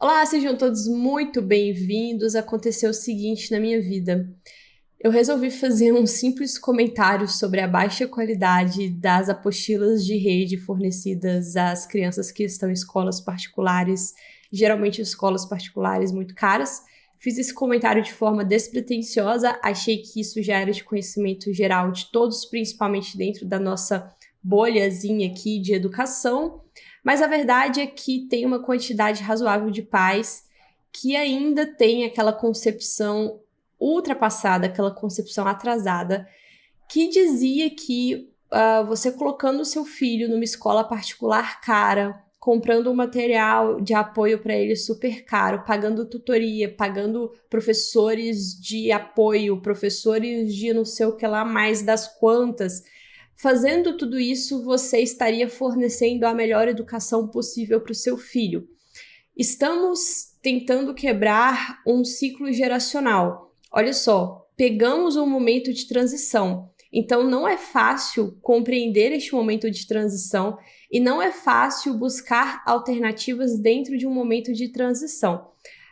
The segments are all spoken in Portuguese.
Olá, sejam todos muito bem-vindos. Aconteceu o seguinte na minha vida. Eu resolvi fazer um simples comentário sobre a baixa qualidade das apostilas de rede fornecidas às crianças que estão em escolas particulares, geralmente escolas particulares muito caras. Fiz esse comentário de forma despretensiosa, achei que isso já era de conhecimento geral de todos, principalmente dentro da nossa bolhazinha aqui de educação. Mas a verdade é que tem uma quantidade razoável de pais que ainda tem aquela concepção ultrapassada, aquela concepção atrasada, que dizia que você colocando o seu filho numa escola particular cara, comprando um material de apoio para ele super caro, pagando tutoria, pagando professores de apoio, professores de não sei o que lá mais das quantas. Fazendo tudo isso, você estaria fornecendo a melhor educação possível para o seu filho. Estamos tentando quebrar um ciclo geracional. Olha só, pegamos um momento de transição. Então, não é fácil compreender este momento de transição e não é fácil buscar alternativas dentro de um momento de transição.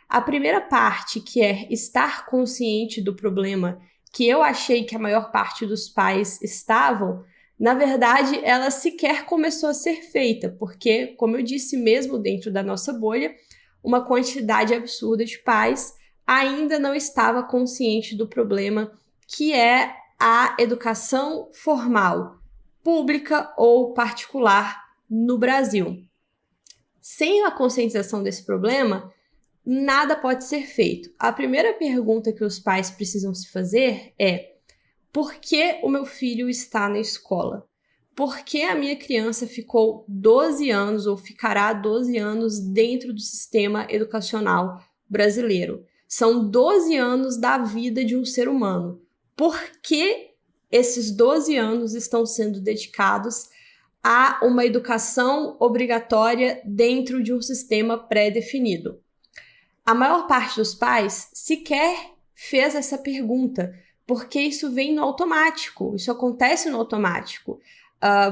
A primeira parte, que é estar consciente do problema, que eu achei que a maior parte dos pais estavam, na verdade, ela sequer começou a ser feita, porque, como eu disse mesmo dentro da nossa bolha, uma quantidade absurda de pais ainda não estava consciente do problema, que é a educação formal, pública ou particular no Brasil. Sem a conscientização desse problema, nada pode ser feito. A primeira pergunta que os pais precisam se fazer é: por que o meu filho está na escola? Por que a minha criança ficou 12 anos ou ficará 12 anos dentro do sistema educacional brasileiro? São 12 anos da vida de um ser humano. Por que esses 12 anos estão sendo dedicados a uma educação obrigatória dentro de um sistema pré-definido? A maior parte dos pais sequer fez essa pergunta, porque isso vem no automático, isso acontece no automático.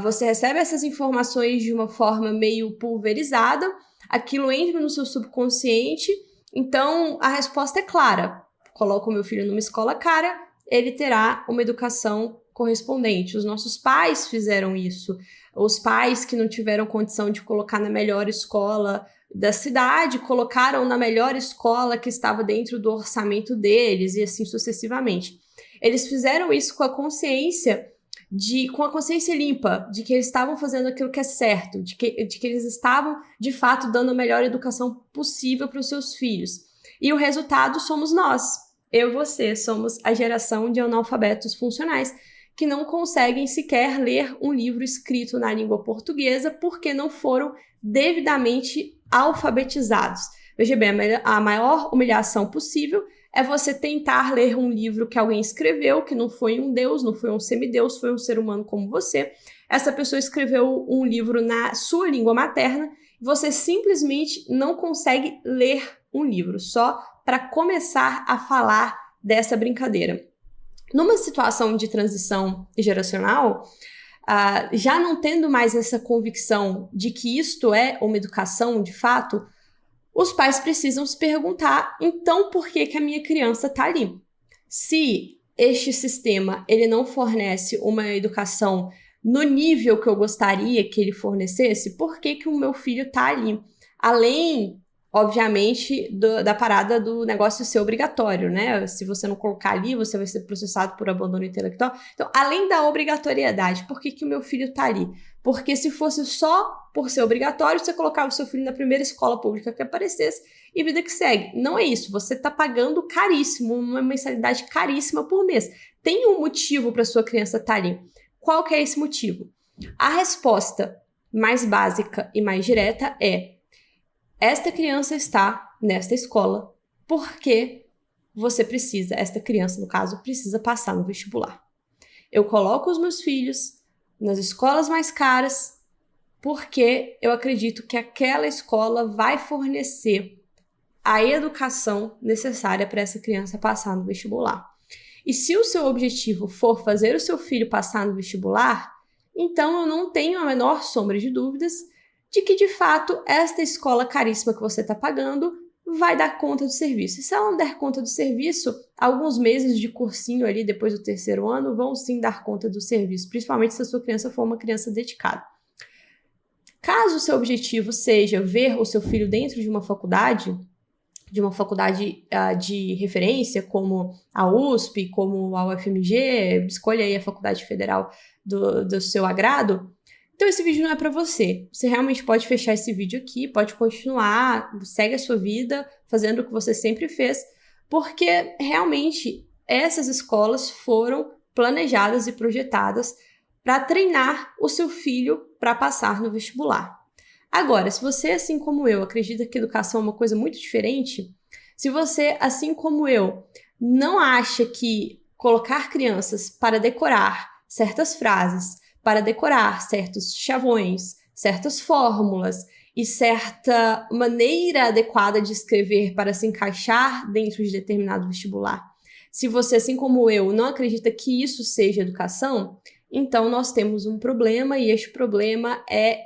Você recebe essas informações de uma forma meio pulverizada, aquilo entra no seu subconsciente, então a resposta é clara. Coloco o meu filho numa escola cara, ele terá uma educação correspondente. Os nossos pais fizeram isso. Os pais que não tiveram condição de colocar na melhor escola da cidade, colocaram na melhor escola que estava dentro do orçamento deles, e assim sucessivamente. Eles fizeram isso com a consciência limpa, de que eles estavam fazendo aquilo que é certo, de que eles estavam, de fato, dando a melhor educação possível para os seus filhos. E o resultado somos nós. Eu e você somos a geração de analfabetos funcionais que não conseguem sequer ler um livro escrito na língua portuguesa porque não foram devidamente alfabetizados. Veja bem, a maior humilhação possível é você tentar ler um livro que alguém escreveu, que não foi um deus, não foi um semideus, foi um ser humano como você. Essa pessoa escreveu um livro na sua língua materna e você simplesmente não consegue ler um livro, só para começar a falar dessa brincadeira. Numa situação de transição geracional, já não tendo mais essa convicção de que isto é uma educação de fato, os pais precisam se perguntar, então por que a minha criança está ali? Se este sistema ele não fornece uma educação no nível que eu gostaria que ele fornecesse, por que o meu filho está ali? Além, obviamente, da parada do negócio ser obrigatório, né? Se você não colocar ali, você vai ser processado por abandono intelectual. Então, além da obrigatoriedade, por que o meu filho está ali? Porque se fosse só por ser obrigatório, você colocava o seu filho na primeira escola pública que aparecesse e vida que segue. Não é isso. Você está pagando caríssimo, uma mensalidade caríssima por mês. Tem um motivo para sua criança estar ali. Qual que é esse motivo? A resposta mais básica e mais direta é: esta criança está nesta escola porque esta criança, no caso, precisa passar no vestibular. Eu coloco os meus filhos nas escolas mais caras porque eu acredito que aquela escola vai fornecer a educação necessária para essa criança passar no vestibular. E se o seu objetivo for fazer o seu filho passar no vestibular, então eu não tenho a menor sombra de dúvidas de que, de fato, esta escola caríssima que você está pagando vai dar conta do serviço. E se ela não der conta do serviço, alguns meses de cursinho ali depois do 3º ano vão sim dar conta do serviço, principalmente se a sua criança for uma criança dedicada. Caso o seu objetivo seja ver o seu filho dentro de uma faculdade de referência, como a USP, como a UFMG, escolha aí a faculdade federal do seu agrado, então esse vídeo não é para você. Você realmente pode fechar esse vídeo aqui, pode continuar, segue a sua vida, fazendo o que você sempre fez, porque realmente essas escolas foram planejadas e projetadas para treinar o seu filho para passar no vestibular. Agora, se você, assim como eu, acredita que educação é uma coisa muito diferente, se você, assim como eu, não acha que colocar crianças para decorar certas frases, para decorar certos chavões, certas fórmulas e certa maneira adequada de escrever para se encaixar dentro de determinado vestibular, se você, assim como eu, não acredita que isso seja educação, então nós temos um problema e este problema é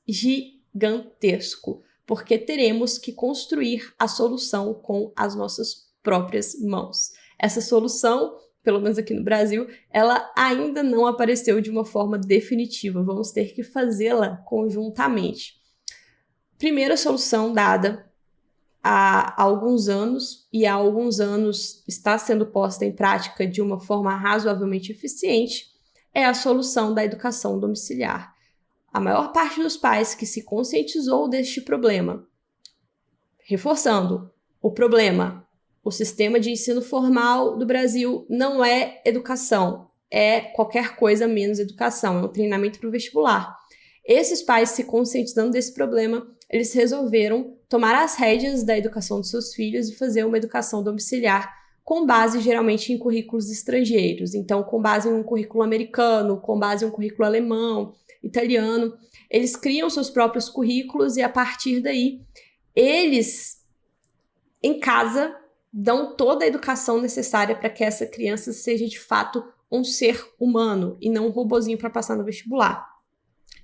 gigantesco, porque teremos que construir a solução com as nossas próprias mãos. Essa solução, pelo menos aqui no Brasil, ela ainda não apareceu de uma forma definitiva. Vamos ter que fazê-la conjuntamente. Primeira solução dada há alguns anos, e há alguns anos está sendo posta em prática de uma forma razoavelmente eficiente, é a solução da educação domiciliar. A maior parte dos pais que se conscientizou deste problema, reforçando o problema, o sistema de ensino formal do Brasil não é educação, é qualquer coisa menos educação, é um treinamento para o vestibular. Esses pais se conscientizando desse problema, eles resolveram tomar as rédeas da educação dos seus filhos e fazer uma educação domiciliar com base geralmente em currículos estrangeiros. Então, com base em um currículo americano, com base em um currículo alemão, italiano. Eles criam seus próprios currículos e, a partir daí, eles, em casa, dão toda a educação necessária para que essa criança seja, de fato, um ser humano e não um robozinho para passar no vestibular.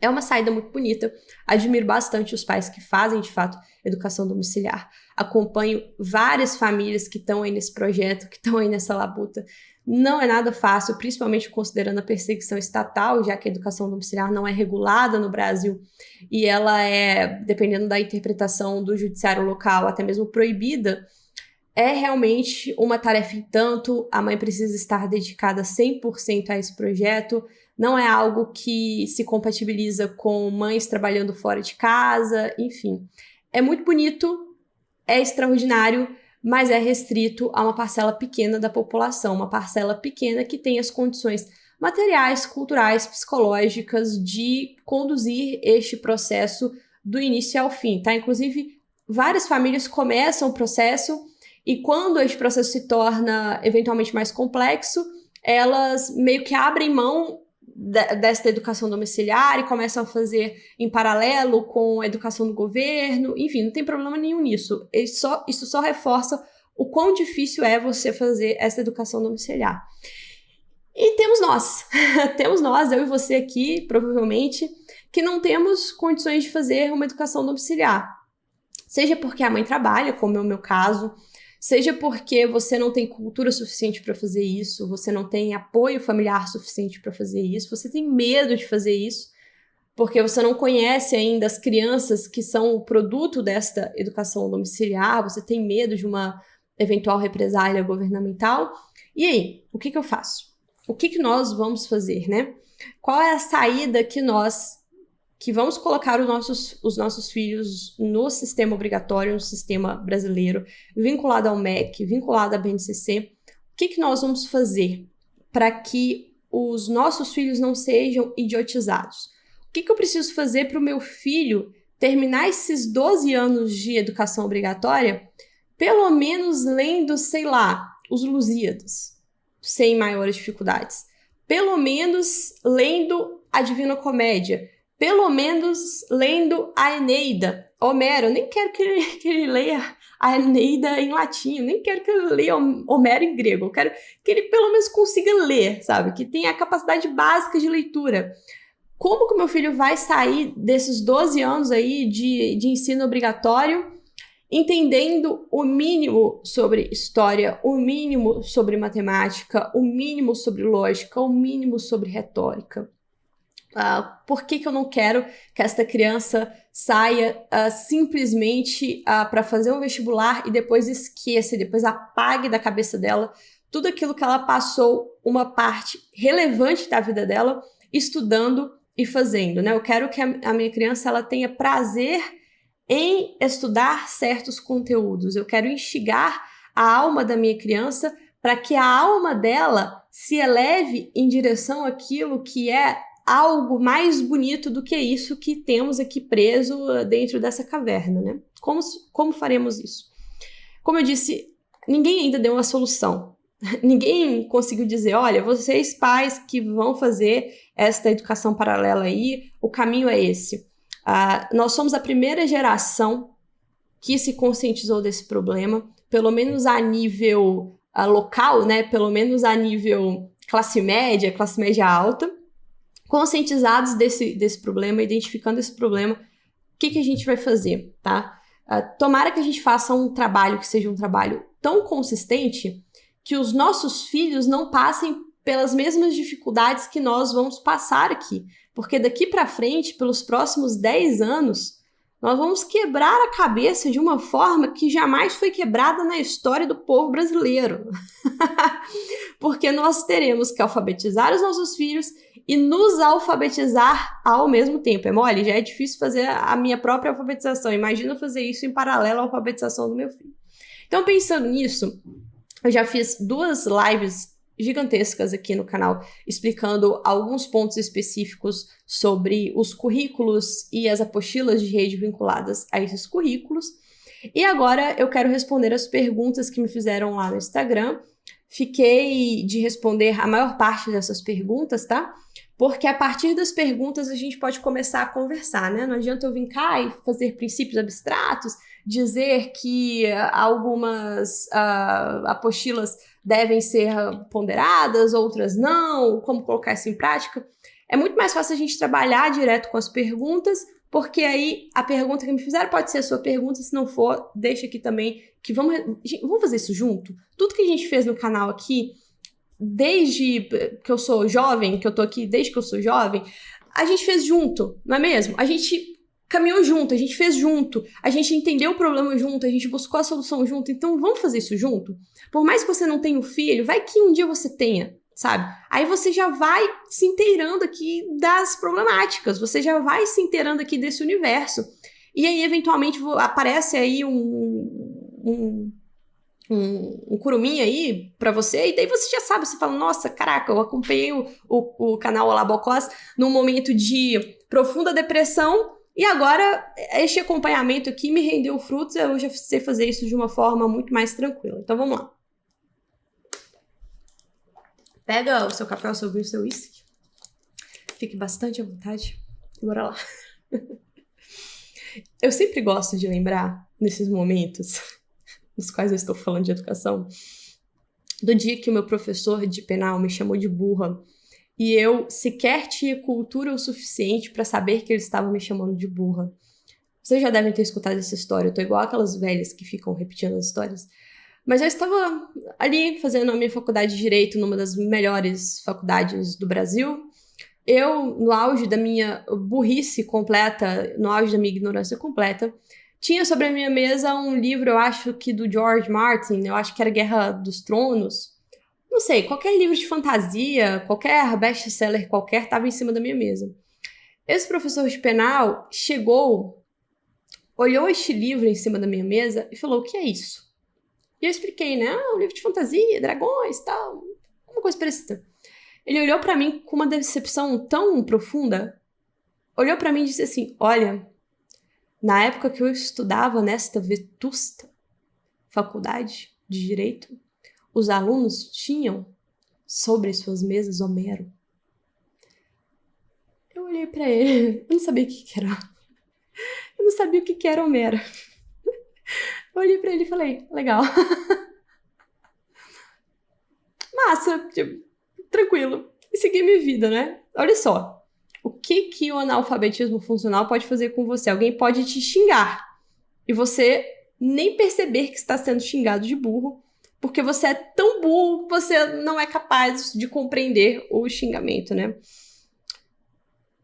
É uma saída muito bonita. Admiro bastante os pais que fazem, de fato, educação domiciliar. Acompanho várias famílias que estão aí nesse projeto, que estão aí nessa labuta. Não é nada fácil, principalmente considerando a perseguição estatal, já que a educação domiciliar não é regulada no Brasil e ela é, dependendo da interpretação do judiciário local, até mesmo proibida. É realmente uma tarefa em tanto, a mãe precisa estar dedicada 100% a esse projeto, não é algo que se compatibiliza com mães trabalhando fora de casa, enfim. É muito bonito, é extraordinário, mas é restrito a uma parcela pequena da população, uma parcela pequena que tem as condições materiais, culturais, psicológicas de conduzir este processo do início ao fim, tá? Inclusive, várias famílias começam o processo e quando este processo se torna eventualmente mais complexo, elas meio que abrem mão desta educação domiciliar e começam a fazer em paralelo com a educação do governo. Enfim, não tem problema nenhum nisso. Isso só reforça o quão difícil é você fazer essa educação domiciliar. E temos nós, eu e você aqui, provavelmente, que não temos condições de fazer uma educação domiciliar. Seja porque a mãe trabalha, como é o meu caso, seja porque você não tem cultura suficiente para fazer isso, você não tem apoio familiar suficiente para fazer isso, você tem medo de fazer isso, porque você não conhece ainda as crianças que são o produto desta educação domiciliar, você tem medo de uma eventual represália governamental. E aí, o que eu faço? O que nós vamos fazer, né? Qual é a saída que vamos colocar os nossos filhos no sistema obrigatório, no sistema brasileiro, vinculado ao MEC, vinculado à BNCC? O que nós vamos fazer para que os nossos filhos não sejam idiotizados? O que eu preciso fazer para o meu filho terminar esses 12 anos de educação obrigatória, pelo menos lendo, sei lá, os Lusíadas, sem maiores dificuldades? Pelo menos lendo a Divina Comédia, pelo menos lendo a Eneida. Homero, eu nem quero que ele leia a Eneida em latim, eu nem quero que ele leia Homero em grego, eu quero que ele pelo menos consiga ler, sabe? Que tenha a capacidade básica de leitura. Como que o meu filho vai sair desses 12 anos aí de ensino obrigatório entendendo o mínimo sobre história, o mínimo sobre matemática, o mínimo sobre lógica, o mínimo sobre retórica. Por que eu não quero que esta criança saia simplesmente para fazer um vestibular e depois esqueça, depois apague da cabeça dela tudo aquilo que ela passou uma parte relevante da vida dela estudando e fazendo, né? Eu quero que a minha criança ela tenha prazer em estudar certos conteúdos. Eu quero instigar a alma da minha criança para que a alma dela se eleve em direção àquilo que é algo mais bonito do que isso que temos aqui preso dentro dessa caverna, né? Como faremos isso? Como eu disse, ninguém ainda deu uma solução. Ninguém conseguiu dizer, olha, vocês pais que vão fazer esta educação paralela aí, o caminho é esse. Nós somos a primeira geração que se conscientizou desse problema, pelo menos a nível local, né? Pelo menos a nível classe média alta, conscientizados desse problema, identificando esse problema, o que a gente vai fazer, tá? Tomara que a gente faça um trabalho que seja um trabalho tão consistente que os nossos filhos não passem pelas mesmas dificuldades que nós vamos passar aqui. Porque daqui para frente, pelos próximos 10 anos, nós vamos quebrar a cabeça de uma forma que jamais foi quebrada na história do povo brasileiro. Porque nós teremos que alfabetizar os nossos filhos e nos alfabetizar ao mesmo tempo. É mole? Já é difícil fazer a minha própria alfabetização. Imagina fazer isso em paralelo à alfabetização do meu filho. Então, pensando nisso, eu já fiz 2 lives gigantescas aqui no canal, explicando alguns pontos específicos sobre os currículos e as apostilas de rede vinculadas a esses currículos. E agora eu quero responder as perguntas que me fizeram lá no Instagram. Fiquei de responder a maior parte dessas perguntas, tá? Porque a partir das perguntas a gente pode começar a conversar, né? Não adianta eu vir cá e fazer princípios abstratos, dizer que algumas apostilas devem ser ponderadas, outras não, como colocar isso em prática. É muito mais fácil a gente trabalhar direto com as perguntas, porque aí a pergunta que me fizeram pode ser a sua pergunta, se não for, deixa aqui também, que vamos fazer isso junto. Tudo que a gente fez no canal aqui, desde que eu sou jovem, que eu tô aqui desde que eu sou jovem, a gente fez junto, não é mesmo? A gente caminhou junto, a gente fez junto, a gente entendeu o problema junto, a gente buscou a solução junto, então vamos fazer isso junto? Por mais que você não tenha um filho, vai que um dia você tenha, sabe? Aí você já vai se inteirando aqui das problemáticas, você já vai se inteirando aqui desse universo. E aí, eventualmente, aparece aí um curumim aí pra você, e daí você já sabe, você fala, nossa, caraca, eu acompanhei o canal Olá Bocós num momento de profunda depressão, e agora este acompanhamento aqui me rendeu frutos, eu já sei fazer isso de uma forma muito mais tranquila. Então vamos lá. Pega o seu café, o seu vinho, o seu uísque. Fique bastante à vontade. Bora lá. Eu sempre gosto de lembrar, nesses momentos nos quais eu estou falando de educação, do dia que o meu professor de penal me chamou de burra e eu sequer tinha cultura o suficiente para saber que ele estava me chamando de burra. Vocês já devem ter escutado essa história, eu tô igual aquelas velhas que ficam repetindo as histórias. Mas eu estava ali fazendo a minha faculdade de Direito numa das melhores faculdades do Brasil. Eu, no auge da minha burrice completa, no auge da minha ignorância completa, tinha sobre a minha mesa um livro, eu acho que do George Martin, eu acho que era Guerra dos Tronos. Não sei, qualquer livro de fantasia, qualquer best-seller qualquer estava em cima da minha mesa. Esse professor de penal chegou, olhou este livro em cima da minha mesa e falou, o que é isso? E eu expliquei, né? Um livro de fantasia, dragões e tal, uma coisa parecida. Ele olhou pra mim com uma decepção tão profunda, olhou pra mim e disse assim, olha, na época que eu estudava nesta vetusta faculdade de Direito, os alunos tinham sobre suas mesas Homero. Eu olhei pra ele, eu não sabia o que era. Eu não sabia o que era Homero. Eu olhei pra ele e falei, legal. Massa, tipo, tranquilo. E segui minha vida, né? Olha só. O que o analfabetismo funcional pode fazer com você? Alguém pode te xingar. E você nem perceber que está sendo xingado de burro, porque você é tão burro que você não é capaz de compreender o xingamento, né?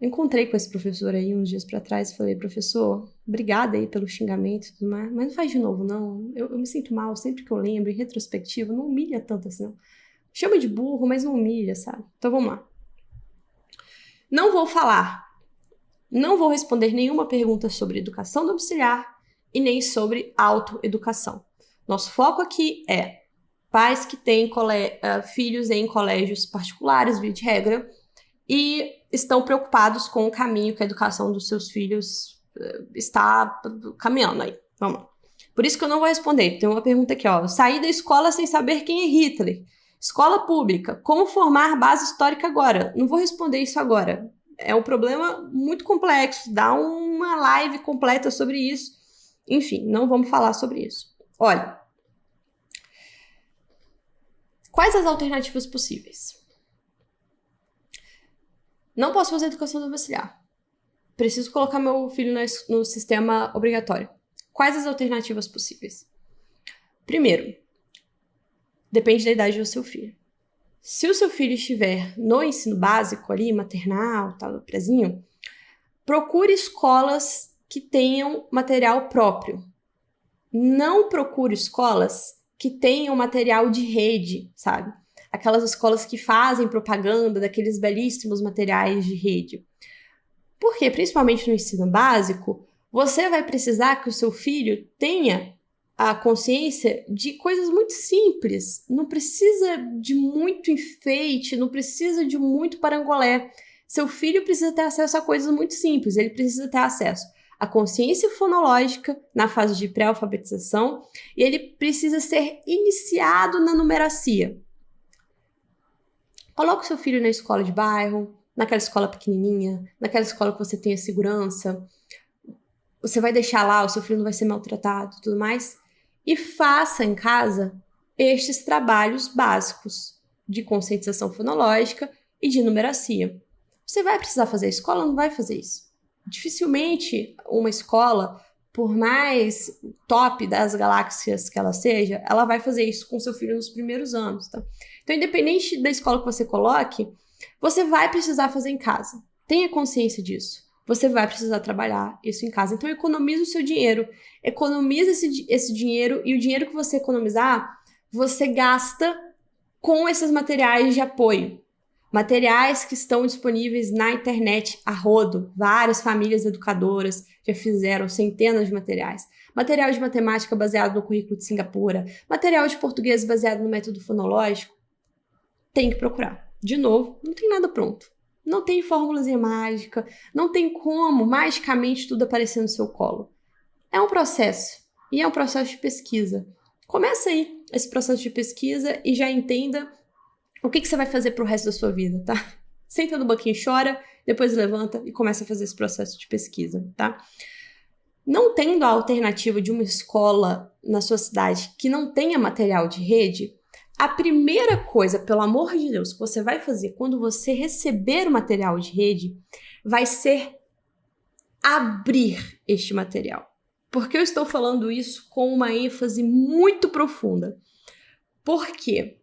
Encontrei com esse professor aí uns dias pra trás e falei, professor, obrigada aí pelo xingamento e tudo mais, mas não faz de novo, não. Eu me sinto mal sempre que eu lembro, em retrospectiva, não humilha tanto assim, não. Chama de burro, mas não humilha, sabe? Então vamos lá. Não vou falar, não vou responder nenhuma pergunta sobre educação domiciliar e nem sobre autoeducação. Nosso foco aqui é pais que têm filhos em colégios particulares, via de regra, e estão preocupados com o caminho que a educação dos seus filhos está caminhando aí. Vamos lá. Por isso que eu não vou responder. Tem uma pergunta aqui, ó. Saí da escola sem saber quem é Hitler. Escola pública. Como formar base histórica agora? Não vou responder isso agora. É um problema muito complexo. Dá uma live completa sobre isso. Enfim, não vamos falar sobre isso. Olha. Quais as alternativas possíveis? Não posso fazer educação domiciliar. Preciso colocar meu filho no sistema obrigatório. Quais as alternativas possíveis? Primeiro, depende da idade do seu filho. Se o seu filho estiver no ensino básico ali, maternal, tal, prezinho, procure escolas que tenham material próprio. Não procure escolas que tenham material de rede, sabe? Aquelas escolas que fazem propaganda daqueles belíssimos materiais de rede. Porque, principalmente no ensino básico, você vai precisar que o seu filho tenha a consciência de coisas muito simples. Não precisa de muito enfeite, não precisa de muito parangolé. Seu filho precisa ter acesso a coisas muito simples. Ele precisa ter acesso à consciência fonológica na fase de pré-alfabetização e ele precisa ser iniciado na numeracia. Coloque o seu filho na escola de bairro, naquela escola pequenininha, naquela escola que você tenha segurança. Você vai deixar lá, o seu filho não vai ser maltratado e tudo mais. E faça em casa estes trabalhos básicos de conscientização fonológica e de numeracia. Você vai precisar fazer a escola? Não vai fazer isso. Dificilmente uma escola, por mais top das galáxias que ela seja, ela vai fazer isso com seu filho nos primeiros anos, tá? Então, independente da escola que você coloque, você vai precisar fazer em casa. Tenha consciência disso. Você vai precisar trabalhar isso em casa. Então, economize o seu dinheiro. Economize esse dinheiro e o dinheiro que você economizar, você gasta com esses materiais de apoio. Materiais que estão disponíveis na internet a rodo. Várias famílias educadoras já fizeram centenas de materiais. Material de matemática baseado no currículo de Singapura. Material de português baseado no método fonológico. Tem que procurar. De novo, não tem nada pronto. Não tem fórmulazinha mágica. Não tem como magicamente tudo aparecer no seu colo. É um processo. E é um processo de pesquisa. Começa aí esse processo de pesquisa e já entenda o que você vai fazer pro resto da sua vida, tá? Senta no banquinho e chora, depois levanta e começa a fazer esse processo de pesquisa, tá? Não tendo a alternativa de uma escola na sua cidade que não tenha material de rede, a primeira coisa, pelo amor de Deus, que você vai fazer quando você receber o material de rede vai ser abrir este material. Por que eu estou falando isso com uma ênfase muito profunda? Porque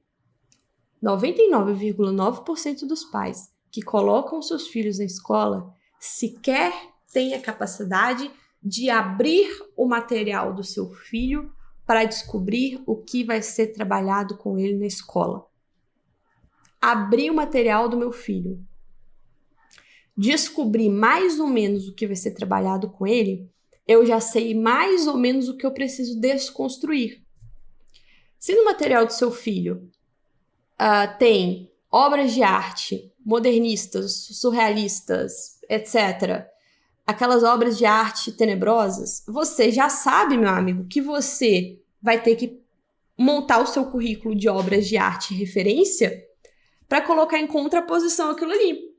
99,9% dos pais que colocam seus filhos na escola sequer têm a capacidade de abrir o material do seu filho para descobrir o que vai ser trabalhado com ele na escola. Abrir o material do meu filho. Descobrir mais ou menos o que vai ser trabalhado com ele, eu já sei mais ou menos o que eu preciso desconstruir. Se no material do seu filho tem obras de arte modernistas, surrealistas, etc., aquelas obras de arte tenebrosas, você já sabe, meu amigo, que você vai ter que montar o seu currículo de obras de arte referência para colocar em contraposição aquilo ali.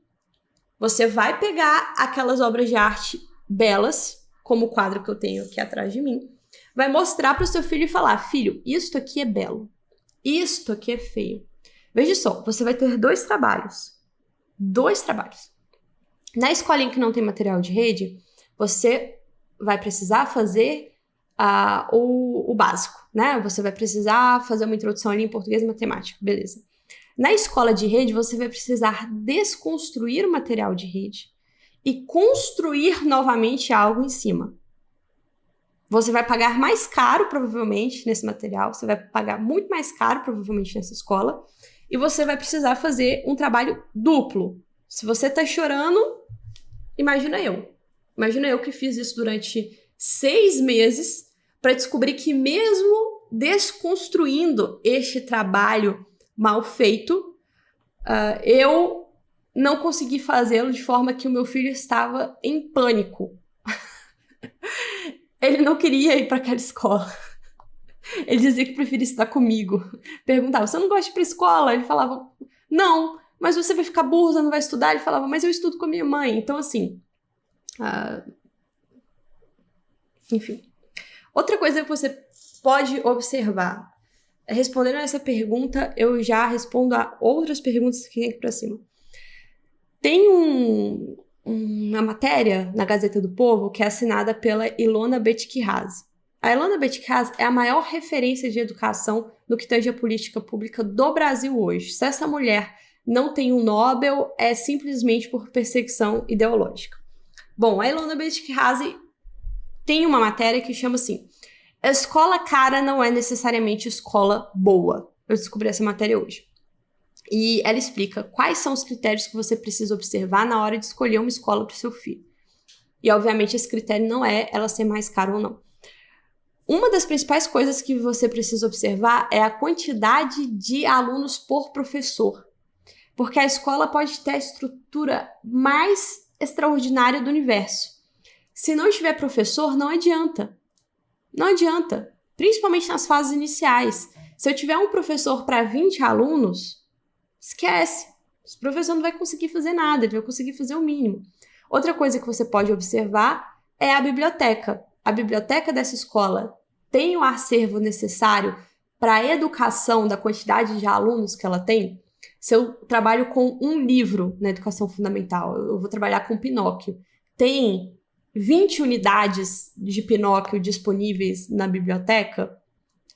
Você vai pegar aquelas obras de arte belas, como o quadro que eu tenho aqui atrás de mim, vai mostrar para o seu filho e falar: filho, isto aqui é belo, isto aqui é feio. Veja só, você vai ter dois trabalhos. Na escolinha que não tem material de rede, você vai precisar fazer o básico, né? Você vai precisar fazer uma introdução ali em português e matemática, beleza. Na escola de rede, você vai precisar desconstruir o material de rede e construir novamente algo em cima. Você vai pagar mais caro, provavelmente, nesse material, você vai pagar muito mais caro, provavelmente, nessa escola, e você vai precisar fazer um trabalho duplo. Se você tá chorando, imagina eu. Imagina eu que fiz isso durante 6 meses para descobrir que mesmo desconstruindo este trabalho mal feito, eu não consegui fazê-lo de forma que o meu filho estava em pânico. Ele não queria ir para aquela escola. Ele dizia que preferia estar comigo. Perguntava, você não gosta de ir pra escola? Ele falava, não, mas você vai ficar burro, você não vai estudar? Ele falava, mas eu estudo com a minha mãe. Então, assim, enfim. Outra coisa que você pode observar, respondendo a essa pergunta, eu já respondo a outras perguntas que vêm aqui pra cima. Tem uma matéria na Gazeta do Povo que é assinada pela Ilona Betkiraz. A Ilona Betkiraz é a maior referência de educação no que tange a política pública do Brasil hoje. Se essa mulher não tem um Nobel, é simplesmente por perseguição ideológica. Bom, a Ilona Betkiraz tem uma matéria que chama assim, a escola cara não é necessariamente escola boa. Eu descobri essa matéria hoje. E ela explica quais são os critérios que você precisa observar na hora de escolher uma escola para o seu filho. E, obviamente, esse critério não é ela ser mais cara ou não. Uma das principais coisas que você precisa observar é a quantidade de alunos por professor. Porque a escola pode ter a estrutura mais extraordinária do universo. Se não tiver professor, não adianta. Não adianta. Principalmente nas fases iniciais. Se eu tiver um professor para 20 alunos, esquece. O professor não vai conseguir fazer nada, ele vai conseguir fazer o mínimo. Outra coisa que você pode observar é a biblioteca. A biblioteca dessa escola tem o acervo necessário para a educação da quantidade de alunos que ela tem? Se eu trabalho com um livro na educação fundamental, eu vou trabalhar com Pinóquio, tem 20 unidades de Pinóquio disponíveis na biblioteca?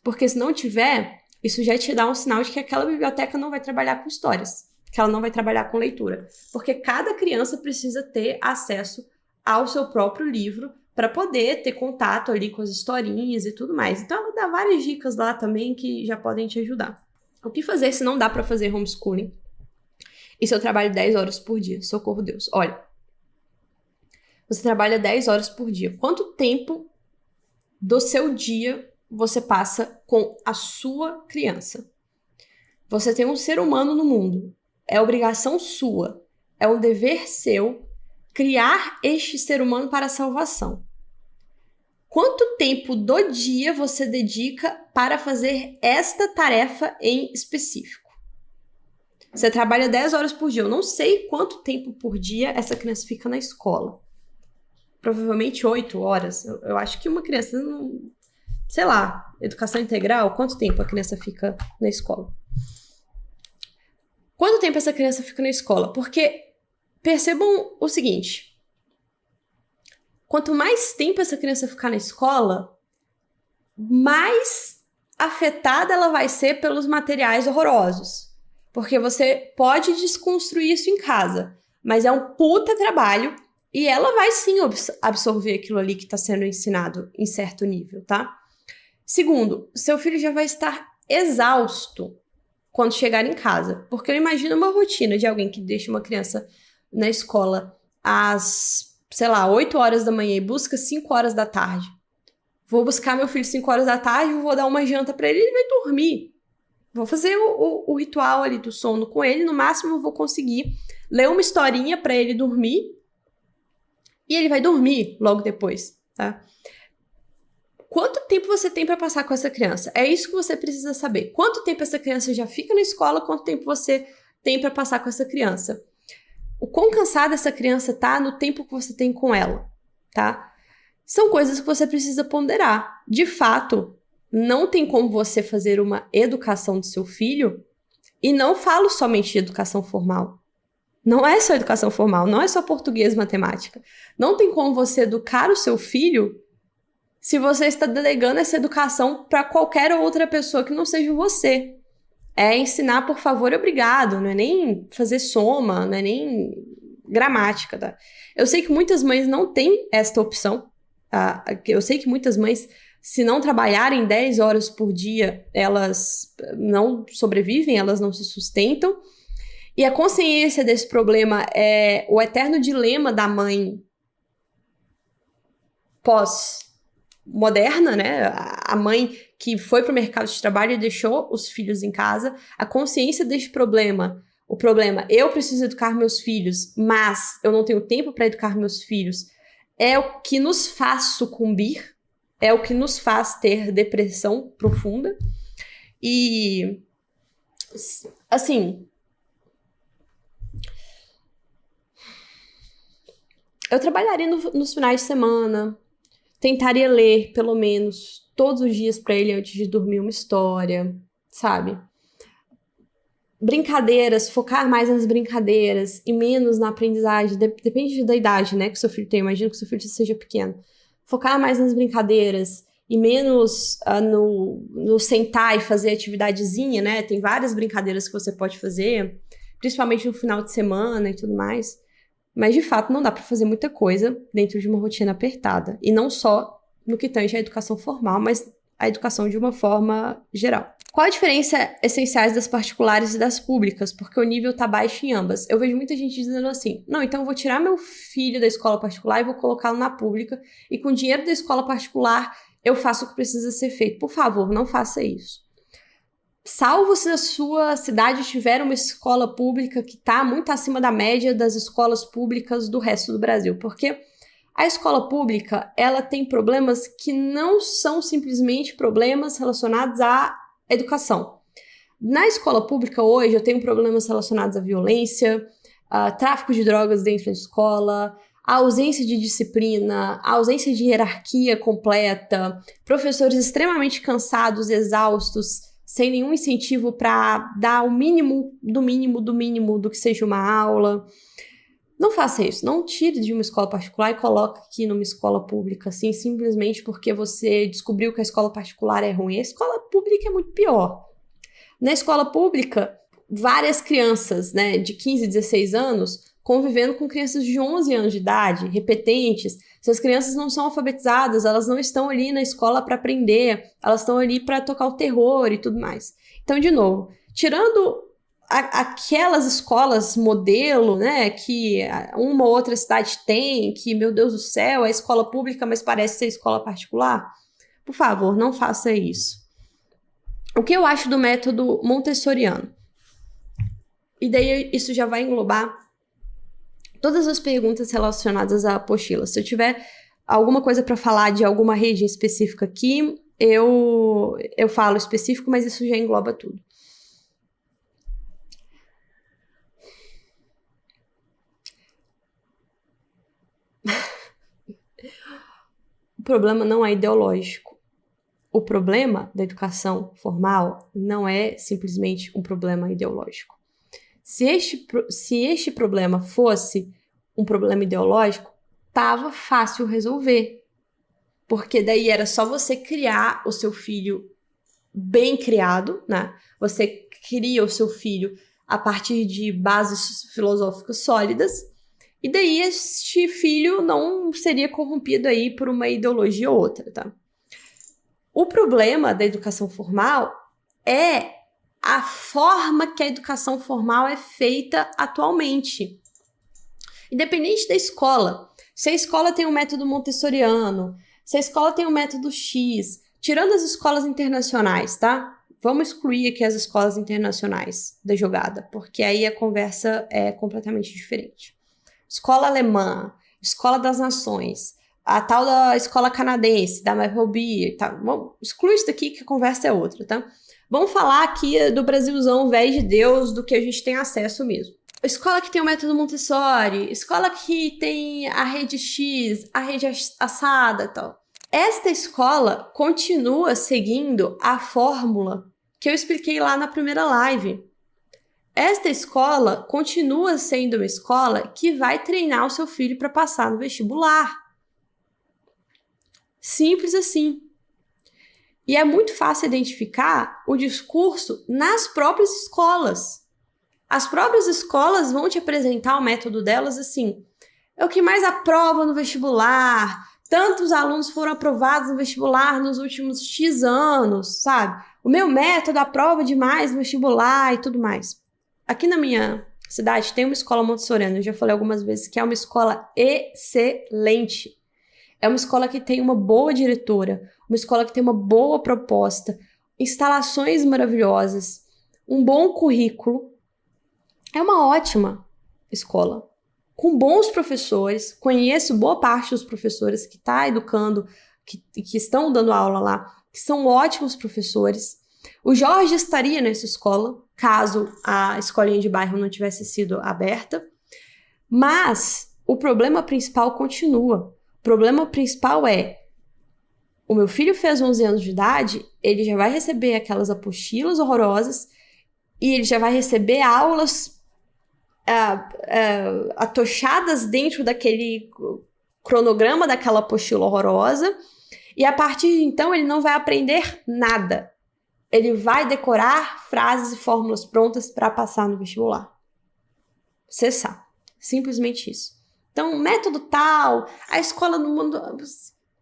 Porque se não tiver, isso já te dá um sinal de que aquela biblioteca não vai trabalhar com histórias, que ela não vai trabalhar com leitura. Porque cada criança precisa ter acesso ao seu próprio livro para poder ter contato ali com as historinhas e tudo mais. Então ela dá várias dicas lá também que já podem te ajudar. O que fazer se não dá para fazer homeschooling? E se eu trabalho 10 horas por dia? Socorro Deus. Olha, você trabalha 10 horas por dia. Quanto tempo do seu dia você passa com a sua criança? Você tem um ser humano no mundo. É obrigação sua. É um dever seu criar este ser humano para a salvação. Quanto tempo do dia você dedica para fazer esta tarefa em específico? Você trabalha 10 horas por dia. Eu não sei quanto tempo por dia essa criança fica na escola. Provavelmente 8 horas. Eu acho que uma criança não... Sei lá, educação integral, quanto tempo a criança fica na escola? Quanto tempo essa criança fica na escola? Porque percebam o seguinte, quanto mais tempo essa criança ficar na escola, mais afetada ela vai ser pelos materiais horrorosos. Porque você pode desconstruir isso em casa, mas é um puta trabalho e ela vai sim absorver aquilo ali que está sendo ensinado em certo nível, tá? Segundo, seu filho já vai estar exausto quando chegar em casa. Porque eu imagino uma rotina de alguém que deixa uma criança na escola às, 8 horas da manhã e busca 5 horas da tarde. Vou buscar meu filho 5 horas da tarde, vou dar uma janta para ele e ele vai dormir. Vou fazer o ritual ali do sono com ele. No máximo eu vou conseguir ler uma historinha para ele dormir. E ele vai dormir logo depois, tá? Quanto tempo você tem para passar com essa criança? É isso que você precisa saber. Quanto tempo essa criança já fica na escola, quanto tempo você tem para passar com essa criança? O quão cansada essa criança tá no tempo que você tem com ela, tá? São coisas que você precisa ponderar. De fato, não tem como você fazer uma educação do seu filho, e não falo somente de educação formal. Não é só educação formal, não é só português e matemática. Não tem como você educar o seu filho se você está delegando essa educação para qualquer outra pessoa que não seja você. É ensinar por favor e obrigado, não é nem fazer soma, não é nem gramática, tá? Eu sei que muitas mães não têm esta opção, tá? Eu sei que muitas mães, se não trabalharem 10 horas por dia, elas não sobrevivem, elas não se sustentam. E a consciência desse problema é o eterno dilema da mãe pós-moderna, né? A mãe que foi para o mercado de trabalho e deixou os filhos em casa. A consciência deste problema, o problema, eu preciso educar meus filhos, mas eu não tenho tempo para educar meus filhos, é o que nos faz sucumbir, é o que nos faz ter depressão profunda. E, assim, eu trabalharia nos finais de semana, tentaria ler, pelo menos, todos os dias para ele antes de dormir uma história, sabe? Brincadeiras, focar mais nas brincadeiras e menos na aprendizagem. Depende da idade, né, que seu filho tem. Imagino que seu filho seja pequeno. Focar mais nas brincadeiras e menos no sentar e fazer atividadezinha, né? Tem várias brincadeiras que você pode fazer, principalmente no final de semana e tudo mais. Mas, de fato, não dá para fazer muita coisa dentro de uma rotina apertada. E não só no que tange a educação formal, mas a educação de uma forma geral. Qual a diferença essenciais das particulares e das públicas? Porque o nível tá baixo em ambas. Eu vejo muita gente dizendo assim, não, então eu vou tirar meu filho da escola particular e vou colocá-lo na pública, e com o dinheiro da escola particular eu faço o que precisa ser feito. Por favor, não faça isso. Salvo se a sua cidade tiver uma escola pública que está muito acima da média das escolas públicas do resto do Brasil, porque a escola pública, ela tem problemas que não são simplesmente problemas relacionados à educação. Na escola pública hoje, eu tenho problemas relacionados à violência, a tráfico de drogas dentro da escola, a ausência de disciplina, a ausência de hierarquia completa, professores extremamente cansados, exaustos, sem nenhum incentivo para dar o mínimo do mínimo do mínimo do que seja uma aula. Não faça isso, não tire de uma escola particular e coloque aqui numa escola pública, assim, simplesmente porque você descobriu que a escola particular é ruim. A escola pública é muito pior. Na escola pública, várias crianças, né, de 15, 16 anos, convivendo com crianças de 11 anos de idade, repetentes. Se as crianças não são alfabetizadas, elas não estão ali na escola para aprender, elas estão ali para tocar o terror e tudo mais. Então, de novo, tirando aquelas escolas modelo, né, que uma ou outra cidade tem, que, meu Deus do céu, é escola pública, mas parece ser escola particular, por favor, não faça isso. O que eu acho do método montessoriano? E daí isso já vai englobar todas as perguntas relacionadas à apostila. Se eu tiver alguma coisa para falar de alguma rede específica aqui, eu falo específico, mas isso já engloba tudo. O problema não é ideológico. O problema da educação formal não é simplesmente um problema ideológico. Se este problema fosse um problema ideológico, tava fácil resolver. Porque daí era só você criar o seu filho bem criado, né? Você cria o seu filho a partir de bases filosóficas sólidas, e daí este filho não seria corrompido aí por uma ideologia ou outra, tá? O problema da educação formal é a forma que a educação formal é feita atualmente. Independente da escola, se a escola tem um método montessoriano, se a escola tem um método X, tirando as escolas internacionais, tá? Vamos excluir aqui as escolas internacionais da jogada, porque aí a conversa é completamente diferente. Escola alemã, escola das nações, a tal da escola canadense, da Maple, tá? Exclui isso daqui que a conversa é outra, tá? Vamos falar aqui do Brasilzão, véi de Deus, do que a gente tem acesso mesmo. Escola que tem o método Montessori, escola que tem a rede X, a rede assada e tal. Esta escola continua seguindo a fórmula que eu expliquei lá na primeira live. Esta escola continua sendo uma escola que vai treinar o seu filho para passar no vestibular. Simples assim. E é muito fácil identificar o discurso nas próprias escolas. As próprias escolas vão te apresentar o método delas assim: é o que mais aprova no vestibular, tantos alunos foram aprovados no vestibular nos últimos X anos, sabe? O meu método aprova demais no vestibular e tudo mais. Aqui na minha cidade tem uma escola montessoriana, eu já falei algumas vezes que é uma escola excelente. É uma escola que tem uma boa diretora, uma escola que tem uma boa proposta, instalações maravilhosas, um bom currículo. É uma ótima escola, com bons professores. Conheço boa parte dos professores que está educando, que estão dando aula lá, que são ótimos professores. O Jorge estaria nessa escola, caso a escolinha de bairro não tivesse sido aberta. Mas o problema principal continua. O problema principal é: o meu filho fez 11 anos de idade, ele já vai receber aquelas apostilas horrorosas e ele já vai receber aulas atochadas dentro daquele cronograma daquela apostila horrorosa, e a partir de então ele não vai aprender nada. Ele vai decorar frases e fórmulas prontas para passar no vestibular. Cessar. Simplesmente isso. Então, método tal, a escola no mundo...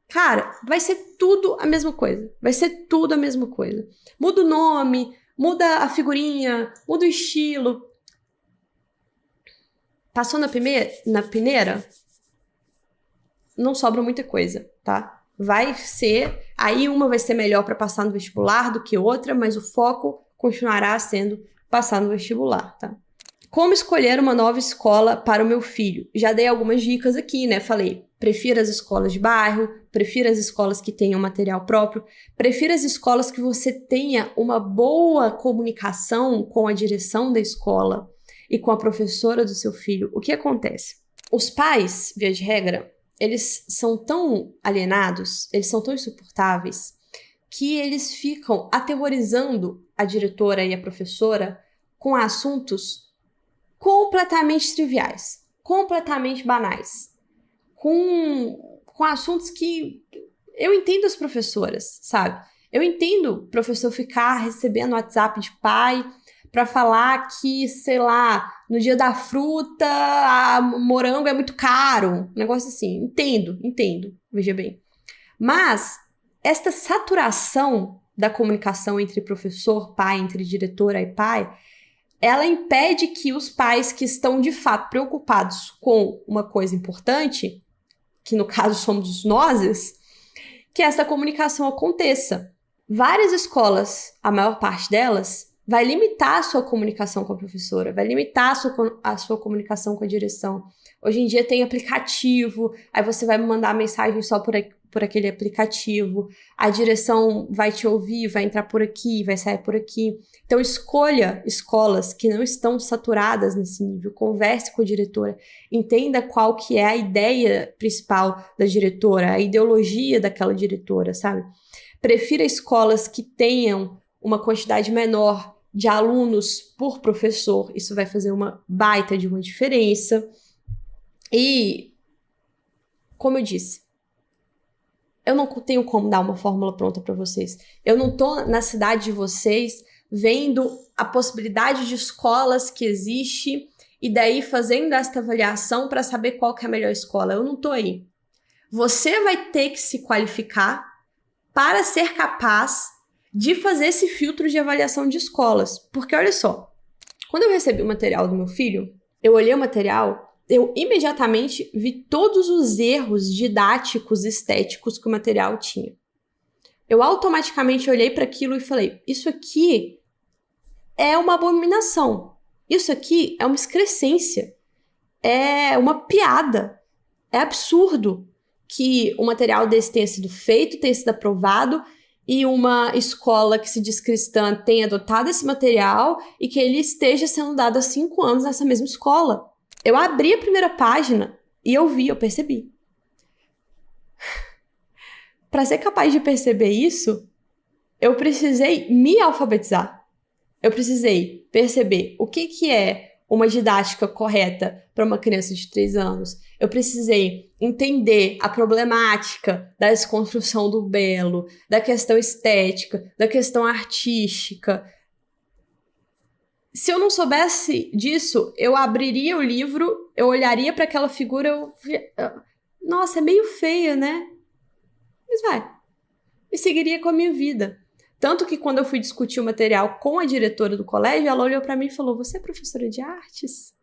Cara, vai ser tudo a mesma coisa. Vai ser tudo a mesma coisa. Muda o nome, muda a figurinha, muda o estilo. Passou na peneira, não sobra muita coisa, tá? Vai ser... Aí uma vai ser melhor para passar no vestibular do que outra, mas o foco continuará sendo passar no vestibular, tá? Como escolher uma nova escola para o meu filho? Já dei algumas dicas aqui, né? Falei, prefira as escolas de bairro, prefira as escolas que tenham material próprio, prefira as escolas que você tenha uma boa comunicação com a direção da escola e com a professora do seu filho. O que acontece? Os pais, via de regra, eles são tão alienados, eles são tão insuportáveis, que eles ficam aterrorizando a diretora e a professora com assuntos completamente triviais, completamente banais, com assuntos que eu entendo as professoras, sabe? Eu entendo o professor ficar recebendo WhatsApp de pai para falar que, sei lá, no dia da fruta, a morango é muito caro, um negócio assim. Entendo, veja bem. Mas esta saturação da comunicação entre professor, pai, entre diretora e pai, ela impede que os pais que estão, de fato, preocupados com uma coisa importante, que no caso somos nós, que essa comunicação aconteça. Várias escolas, a maior parte delas, vai limitar a sua comunicação com a professora, vai limitar a sua comunicação com a direção. Hoje em dia tem aplicativo, aí você vai mandar mensagem só por aquele aplicativo, a direção vai te ouvir, vai entrar por aqui, vai sair por aqui. Então escolha escolas que não estão saturadas nesse nível, converse com a diretora, entenda qual que é a ideia principal da diretora, a ideologia daquela diretora, sabe? Prefira escolas que tenham uma quantidade menor de alunos por professor, isso vai fazer uma baita de uma diferença. E, como eu disse, eu não tenho como dar uma fórmula pronta para vocês. Eu não tô na cidade de vocês vendo a possibilidade de escolas que existe e daí fazendo esta avaliação para saber qual que é a melhor escola. Eu não tô aí. Você vai ter que se qualificar para ser capaz de fazer esse filtro de avaliação de escolas. Porque olha só, quando eu recebi o material do meu filho, eu olhei o material, eu imediatamente vi todos os erros didáticos, estéticos que o material tinha. Eu automaticamente olhei para aquilo e falei, isso aqui é uma abominação. Isso aqui é uma excrescência. É uma piada. É absurdo que um material desse tenha sido feito, tenha sido aprovado, e uma escola que se diz cristã tenha adotado esse material e que ele esteja sendo dado há 5 anos nessa mesma escola. Eu abri a primeira página e eu percebi. Para ser capaz de perceber isso, eu precisei me alfabetizar. Eu precisei perceber o que é uma didática correta para uma criança de 3 anos. Eu precisei entender a problemática da desconstrução do belo, da questão estética, da questão artística. Se eu não soubesse disso, eu abriria o livro, eu olharia para aquela figura, nossa, é meio feia, né? Mas vai. E seguiria com a minha vida. Tanto que quando eu fui discutir o material com a diretora do colégio, ela olhou para mim e falou: "Você é professora de artes?"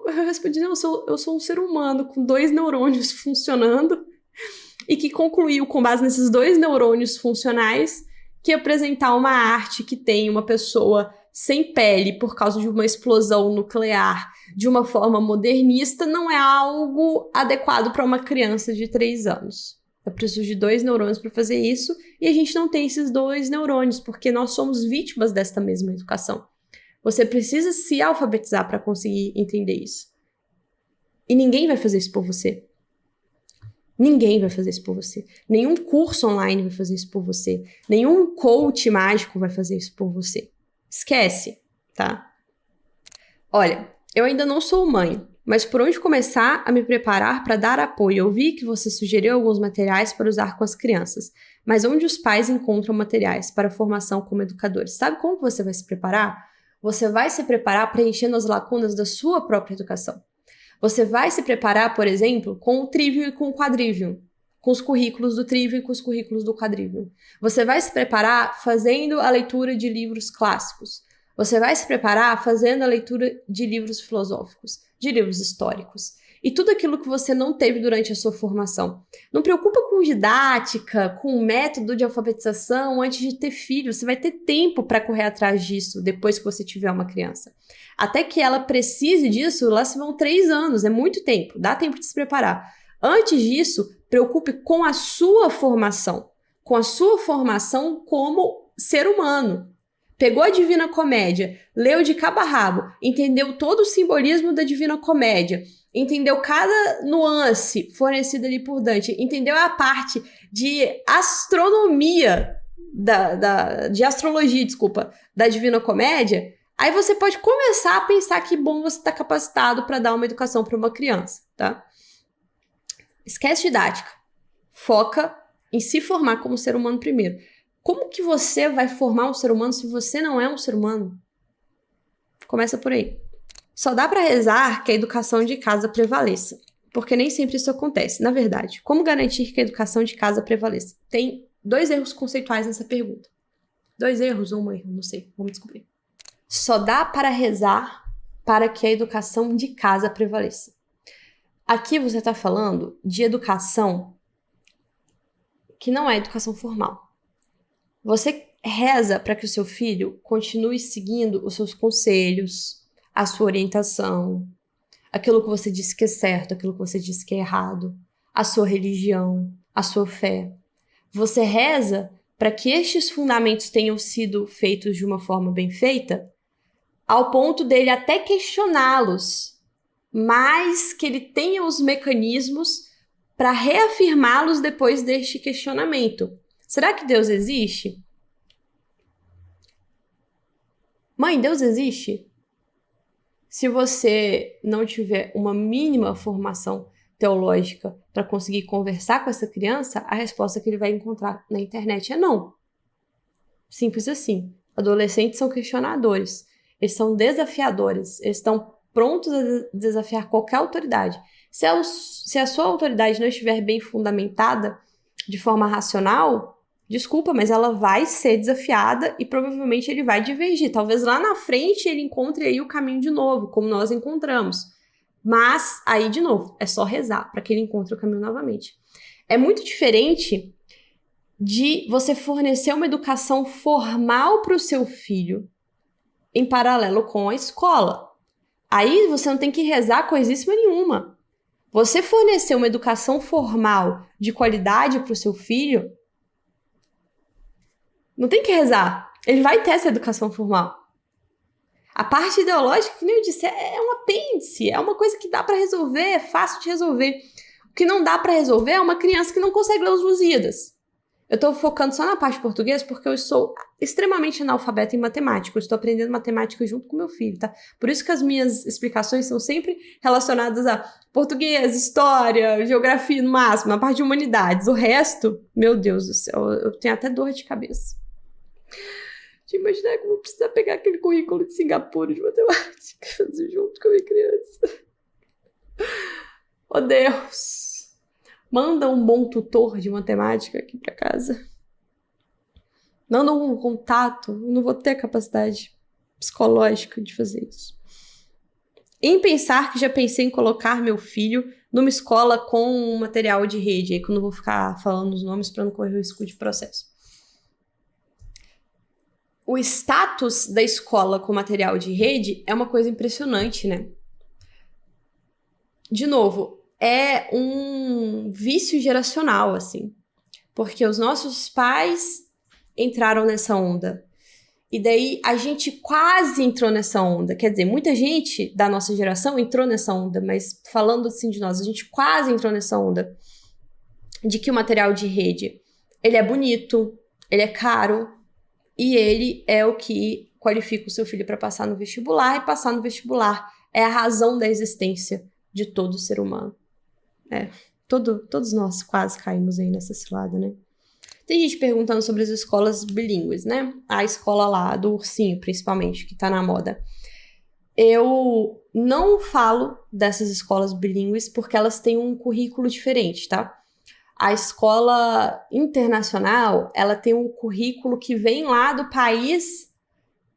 Eu respondi: "Não, eu sou um ser humano com 2 neurônios funcionando e que concluiu, com base nesses 2 neurônios funcionais, que apresentar uma arte que tem uma pessoa sem pele por causa de uma explosão nuclear de uma forma modernista não é algo adequado para uma criança de 3 anos. Eu preciso de 2 neurônios para fazer isso e a gente não tem esses 2 neurônios porque nós somos vítimas desta mesma educação. Você precisa se alfabetizar para conseguir entender isso. E ninguém vai fazer isso por você. Ninguém vai fazer isso por você. Nenhum curso online vai fazer isso por você. Nenhum coach mágico vai fazer isso por você. Esquece, tá? Olha, eu ainda não sou mãe, mas por onde começar a me preparar para dar apoio? Eu vi que você sugeriu alguns materiais para usar com as crianças, mas onde os pais encontram materiais para formação como educadores? Sabe como você vai se preparar? Você vai se preparar preenchendo as lacunas da sua própria educação. Você vai se preparar, por exemplo, com o Trivium e com o Quadrivium, com os currículos do Trivium e com os currículos do Quadrivium. Você vai se preparar fazendo a leitura de livros clássicos. Você vai se preparar fazendo a leitura de livros filosóficos, de livros históricos. E tudo aquilo que você não teve durante a sua formação. Não preocupa com didática, com método de alfabetização antes de ter filho. Você vai ter tempo para correr atrás disso depois que você tiver uma criança. Até que ela precise disso, lá se vão 3 anos. É muito tempo. Dá tempo de se preparar. Antes disso, preocupe com a sua formação. Com a sua formação como ser humano. Pegou a Divina Comédia, leu de cabo a rabo, entendeu todo o simbolismo da Divina Comédia, entendeu cada nuance fornecida ali por Dante, entendeu a parte de astronomia, de astrologia, da Divina Comédia, aí você pode começar a pensar que bom você está capacitado para dar uma educação para uma criança, tá? Esquece didática. Foca em se formar como ser humano primeiro. Como que você vai formar um ser humano se você não é um ser humano? Começa por aí. Só dá para rezar que a educação de casa prevaleça, porque nem sempre isso acontece. Na verdade, como garantir que a educação de casa prevaleça? Tem 2 erros conceituais nessa pergunta. 2 erros ou um erro, não sei, vamos descobrir. Só dá para rezar para que a educação de casa prevaleça. Aqui você está falando de educação que não é educação formal. Você reza para que o seu filho continue seguindo os seus conselhos, a sua orientação, aquilo que você disse que é certo, aquilo que você disse que é errado, a sua religião, a sua fé. Você reza para que estes fundamentos tenham sido feitos de uma forma bem feita, ao ponto dele até questioná-los, mas que ele tenha os mecanismos para reafirmá-los depois deste questionamento. Será que Deus existe? Mãe, Deus existe? Se você não tiver uma mínima formação teológica para conseguir conversar com essa criança, a resposta que ele vai encontrar na internet é não. Simples assim. Adolescentes são questionadores. Eles são desafiadores. Eles estão prontos a desafiar qualquer autoridade. Se a sua autoridade não estiver bem fundamentada de forma racional, desculpa, mas ela vai ser desafiada e provavelmente ele vai divergir. Talvez lá na frente ele encontre aí o caminho de novo, como nós encontramos. Mas aí, de novo, é só rezar para que ele encontre o caminho novamente. É muito diferente de você fornecer uma educação formal para o seu filho em paralelo com a escola. Aí você não tem que rezar coisíssima nenhuma. Você fornecer uma educação formal de qualidade para o seu filho, não tem que rezar. Ele vai ter essa educação formal. A parte ideológica, que nem eu disse, é um apêndice, é uma coisa que dá para resolver, é fácil de resolver. O que não dá para resolver é uma criança que não consegue ler os Lusíadas. Eu tô focando só na parte de português porque eu sou extremamente analfabeta em matemática. Eu estou aprendendo matemática junto com meu filho, tá? Por isso que as minhas explicações são sempre relacionadas a português, história, geografia no máximo, a parte de humanidades. O resto, meu Deus do céu, eu tenho até dor de cabeça. De imaginar que eu vou precisar pegar aquele currículo de Singapura de matemática e fazer junto com a minha criança. Oh, Deus! Manda um bom tutor de matemática aqui pra casa. Manda um contato. Eu não vou ter a capacidade psicológica de fazer isso. Em pensar que já pensei em colocar meu filho numa escola com um material de rede. Aí que eu não vou ficar falando os nomes para não correr o risco de processo. O status da escola com material de rede é uma coisa impressionante, né? De novo, é um vício geracional, assim. Porque os nossos pais entraram nessa onda. E daí a gente quase entrou nessa onda. Quer dizer, muita gente da nossa geração entrou nessa onda, mas falando assim de nós, a gente quase entrou nessa onda de que o material de rede, ele é bonito, ele é caro, e ele é o que qualifica o seu filho para passar no vestibular, e passar no vestibular é a razão da existência de todo ser humano. Todos nós quase caímos aí nessa cilada, né? Tem gente perguntando sobre as escolas bilíngues, né? A escola lá do ursinho, principalmente, que tá na moda. Eu não falo dessas escolas bilíngues porque elas têm um currículo diferente, tá? A escola internacional, ela tem um currículo que vem lá do país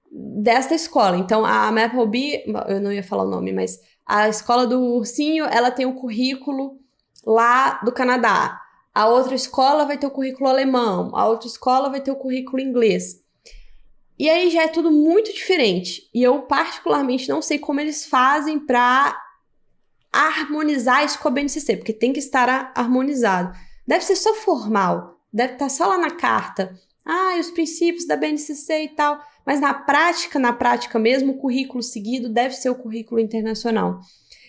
desta escola. Então, a Maplebee, eu não ia falar o nome, mas a escola do ursinho, ela tem um currículo lá do Canadá. A outra escola vai ter o currículo alemão. A outra escola vai ter o currículo inglês. E aí já é tudo muito diferente. E eu, particularmente, não sei como eles fazem para harmonizar isso com a BNCC, porque tem que estar harmonizado. Deve ser só formal. Deve estar só lá na carta. Os princípios da BNCC e tal. Mas na prática mesmo, o currículo seguido deve ser o currículo internacional.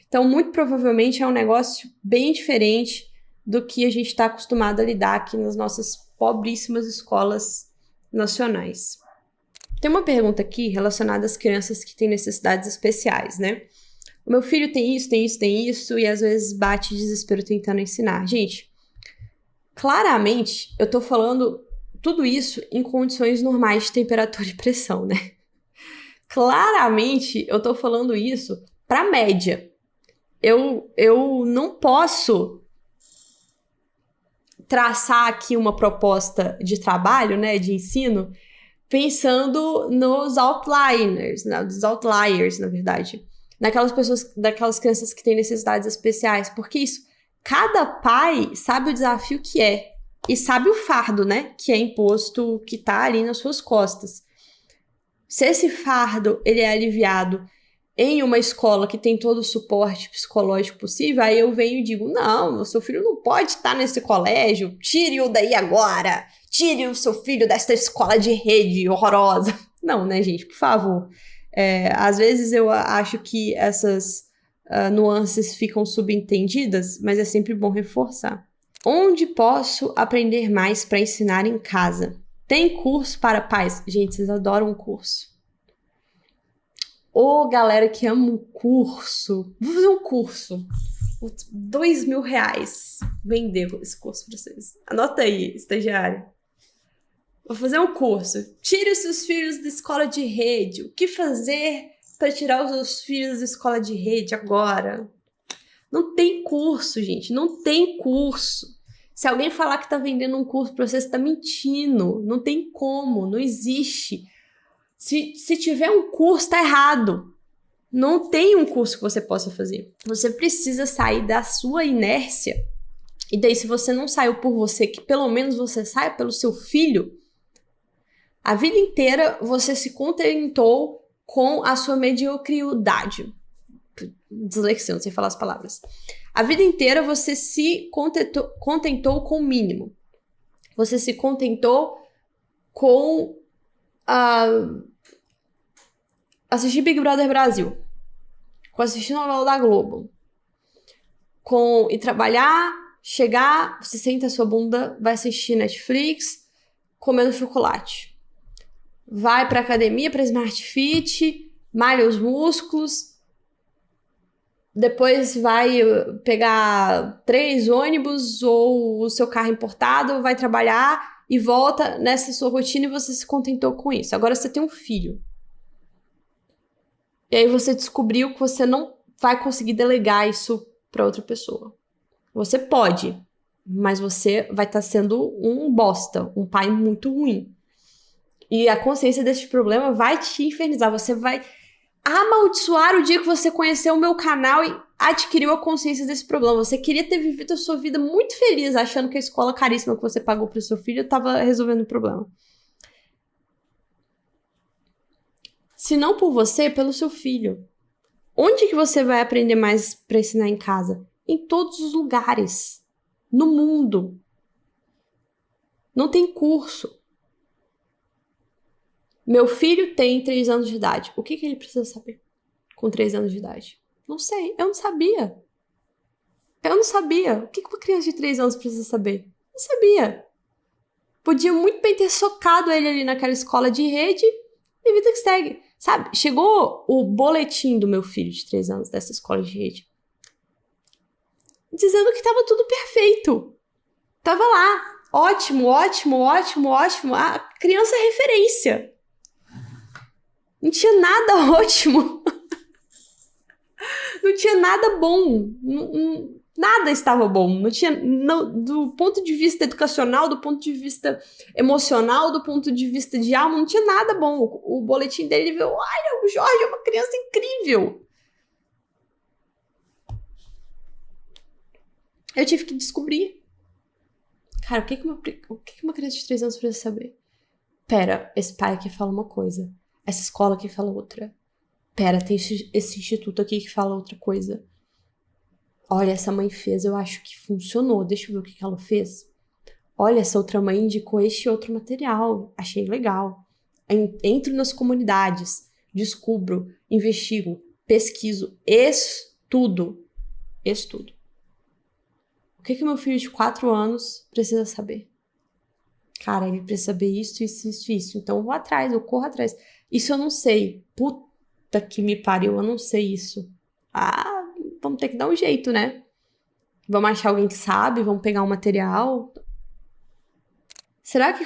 Então, muito provavelmente é um negócio bem diferente do que a gente está acostumado a lidar aqui nas nossas pobríssimas escolas nacionais. Tem uma pergunta aqui relacionada às crianças que têm necessidades especiais, né? O meu filho tem isso, e às vezes bate desespero tentando ensinar. Gente, claramente eu tô falando tudo isso em condições normais de temperatura e pressão, né? Claramente eu tô falando isso pra média. Eu não posso traçar aqui uma proposta de trabalho, né, de ensino, pensando nos outliers, na verdade. Daquelas crianças que têm necessidades especiais. Porque isso, cada pai sabe o desafio que é. E sabe o fardo, né, que é imposto, que tá ali nas suas costas. Se esse fardo, ele é aliviado em uma escola que tem todo o suporte psicológico possível, aí eu venho e digo, não, o seu filho não pode estar nesse colégio, tire-o daí agora, tire o seu filho desta escola de rede horrorosa. Não, né, gente, por favor. Às vezes eu acho que essas nuances ficam subentendidas, mas é sempre bom reforçar. Onde posso aprender mais para ensinar em casa? Tem curso para pais? Gente, vocês adoram um curso. Galera que ama um curso. Vou fazer um curso. R$2.000. Vender esse curso para vocês. Anota aí, estagiário. Vou fazer um curso. Tire os seus filhos da escola de rede. O que fazer para tirar os seus filhos da escola de rede agora? Não tem curso, gente. Não tem curso. Se alguém falar que tá vendendo um curso para você, você tá mentindo. Não tem como. Não existe. Se tiver um curso, tá errado. Não tem um curso que você possa fazer. Você precisa sair da sua inércia. E daí, se você não saiu por você, que pelo menos você saia pelo seu filho. A vida inteira você se contentou com a sua mediocridade. Dislexia, não sei falar as palavras. A vida inteira você se contentou com o mínimo. Você se contentou com assistir Big Brother Brasil, com assistir novela da Globo, com ir trabalhar, chegar, você senta a sua bunda, vai assistir Netflix, comendo chocolate. Vai pra academia, pra Smart Fit, malha os músculos, depois vai pegar 3 ônibus ou o seu carro importado, vai trabalhar e volta nessa sua rotina e você se contentou com isso. Agora você tem um filho. E aí você descobriu que você não vai conseguir delegar isso para outra pessoa. Você pode, mas você vai estar sendo um bosta, um pai muito ruim. E a consciência desse problema vai te infernizar. Você vai amaldiçoar o dia que você conheceu o meu canal e adquiriu a consciência desse problema. Você queria ter vivido a sua vida muito feliz, achando que a escola caríssima que você pagou para o seu filho estava resolvendo o problema. Se não por você, pelo seu filho. Onde que você vai aprender mais para ensinar em casa? Em todos os lugares. No mundo. Não tem curso. Meu filho tem 3 anos de idade. O que ele precisa saber com 3 anos de idade? Não sei. Eu não sabia. Eu não sabia. O que uma criança de 3 anos precisa saber? Não sabia. Podia muito bem ter socado ele ali naquela escola de rede e vida que segue. Sabe? Chegou o boletim do meu filho de 3 anos dessa escola de rede dizendo que tava tudo perfeito. Tava lá. Ótimo, ótimo, ótimo, ótimo. A criança é referência. Não tinha nada ótimo. Não tinha nada bom. Nada estava bom. Não tinha, do ponto de vista educacional, do ponto de vista emocional, do ponto de vista de alma, não tinha nada bom. O boletim dele viu, olha, o Jorge é uma criança incrível. Eu tive que descobrir. Cara, o que uma criança de 3 anos precisa saber? Pera, esse pai aqui fala uma coisa. Essa escola aqui fala outra. Pera, tem esse instituto aqui que fala outra coisa. Olha, essa mãe fez, eu acho que funcionou. Deixa eu ver o que ela fez. Olha, essa outra mãe indicou este outro material. Achei legal. Entro nas comunidades, descubro, investigo, pesquiso, estudo. O que meu filho de 4 anos precisa saber? Cara, ele precisa saber isso. Então eu vou atrás, eu corro atrás. Isso eu não sei. Puta que me pariu, eu não sei isso. Ah, vamos ter que dar um jeito, né? Vamos achar alguém que sabe, vamos pegar um material. Será que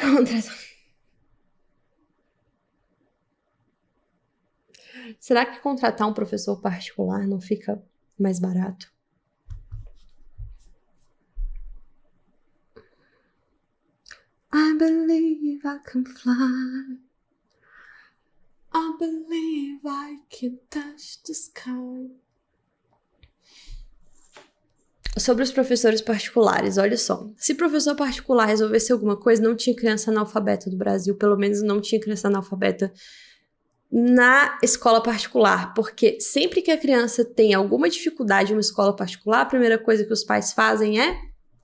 contratar um professor particular não fica mais barato? I believe I can fly. I believe I can touch the sky. Sobre os professores particulares, olha só. Se professor particular resolvesse alguma coisa, não tinha criança analfabeta do Brasil. Pelo menos não tinha criança analfabeta na escola particular. Porque sempre que a criança tem alguma dificuldade em uma escola particular, a primeira coisa que os pais fazem é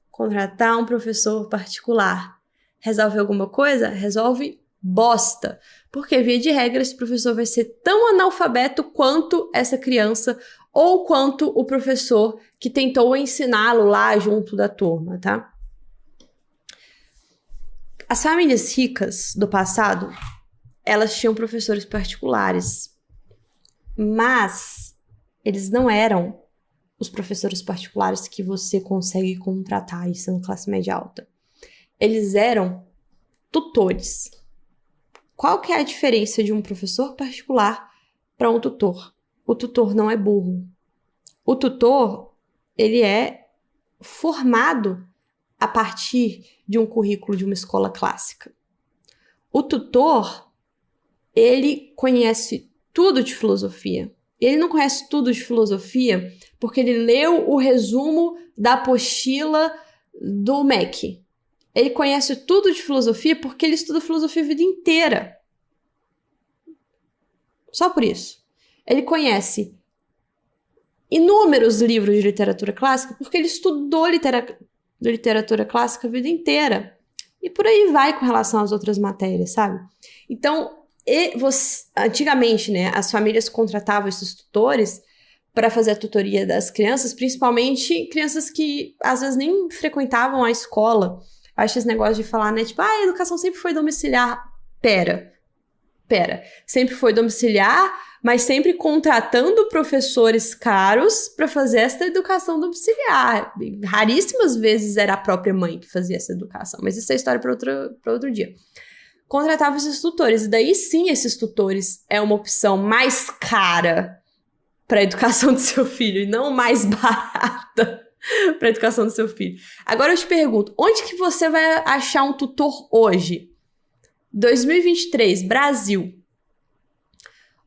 contratar um professor particular. Resolve alguma coisa? Resolve bosta. Porque, via de regra, esse professor vai ser tão analfabeto quanto essa criança ou quanto o professor que tentou ensiná-lo lá junto da turma, tá? As famílias ricas do passado, elas tinham professores particulares, mas eles não eram os professores particulares que você consegue contratar aí sendo classe média alta. Eles eram tutores. Qual que é a diferença de um professor particular para um tutor? O tutor não é burro. O tutor, ele é formado a partir de um currículo de uma escola clássica. O tutor, ele conhece tudo de filosofia. Ele não conhece tudo de filosofia porque ele leu o resumo da apostila do MEC. Ele conhece tudo de filosofia porque ele estuda filosofia a vida inteira. Só por isso. Ele conhece inúmeros livros de literatura clássica porque ele estudou literatura clássica a vida inteira. E por aí vai com relação às outras matérias, sabe? Então, antigamente, né, as famílias contratavam esses tutores para fazer a tutoria das crianças, principalmente crianças que às vezes nem frequentavam a escola. Acho esse negócio de falar, né, tipo, a educação sempre foi domiciliar. Pera. Sempre foi domiciliar, mas sempre contratando professores caros para fazer essa educação domiciliar. Raríssimas vezes era a própria mãe que fazia essa educação, mas isso é história para outro dia. Contratava esses tutores, e daí sim esses tutores é uma opção mais cara para a educação do seu filho e não mais barata para a educação do seu filho. Agora eu te pergunto, onde que você vai achar um tutor hoje? 2023, Brasil.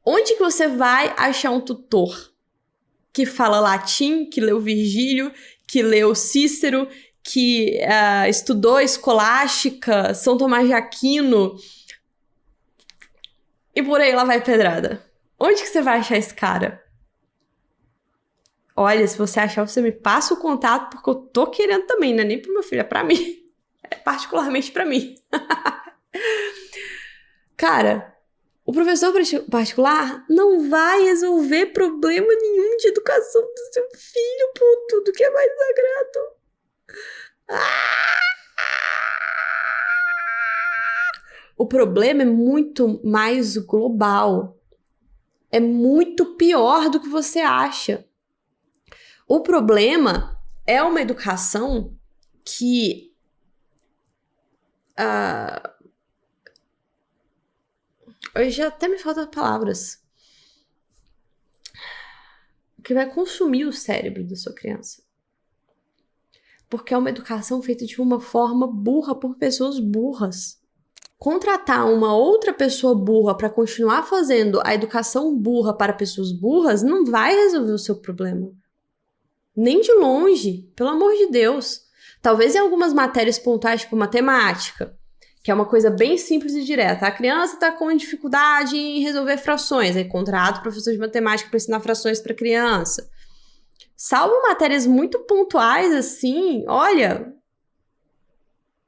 Onde que você vai achar um tutor que fala latim, que leu Virgílio, que leu Cícero, que estudou escolástica, São Tomás de Aquino e por aí lá vai pedrada? Onde que você vai achar esse cara? Olha, se você achar, você me passa o contato, porque eu tô querendo também, não é nem pro meu filho, é pra mim. É particularmente pra mim. Cara, o professor particular não vai resolver problema nenhum de educação do seu filho, por tudo que é mais sagrado. O problema é muito mais global. É muito pior do que você acha. O problema é uma educação que hoje até me faltam palavras. Que vai consumir o cérebro da sua criança. Porque é uma educação feita de uma forma burra por pessoas burras. Contratar uma outra pessoa burra para continuar fazendo a educação burra para pessoas burras não vai resolver o seu problema. Nem de longe, pelo amor de Deus. Talvez em algumas matérias pontuais, tipo matemática, que é uma coisa bem simples e direta. A criança está com dificuldade em resolver frações, aí contrata o professor de matemática para ensinar frações para a criança. Salvo matérias muito pontuais, assim, olha,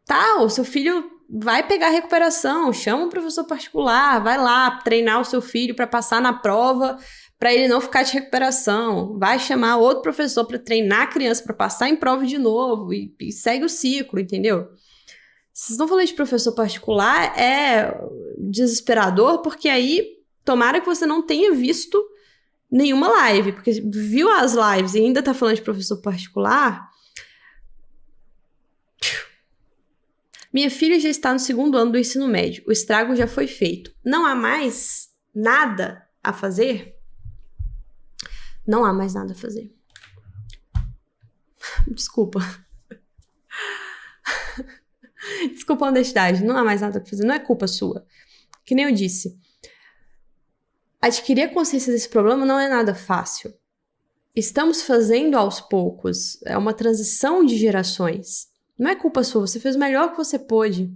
tá, o seu filho vai pegar recuperação, chama um professor particular, vai lá treinar o seu filho para passar na prova, para ele não ficar de recuperação, vai chamar outro professor para treinar a criança para passar em prova de novo e segue o ciclo, entendeu? Se vocês estão falando de professor particular, é desesperador, porque aí tomara que você não tenha visto nenhuma live, porque viu as lives e ainda tá falando de professor particular. Minha filha já está no 2º ano do ensino médio. O estrago já foi feito. Não há mais nada a fazer? Não há mais nada a fazer. Desculpa. Desculpa a honestidade. Não há mais nada a fazer. Não é culpa sua. Que nem eu disse. Adquirir a consciência desse problema não é nada fácil. Estamos fazendo aos poucos. É uma transição de gerações. Não é culpa sua, você fez o melhor que você pôde.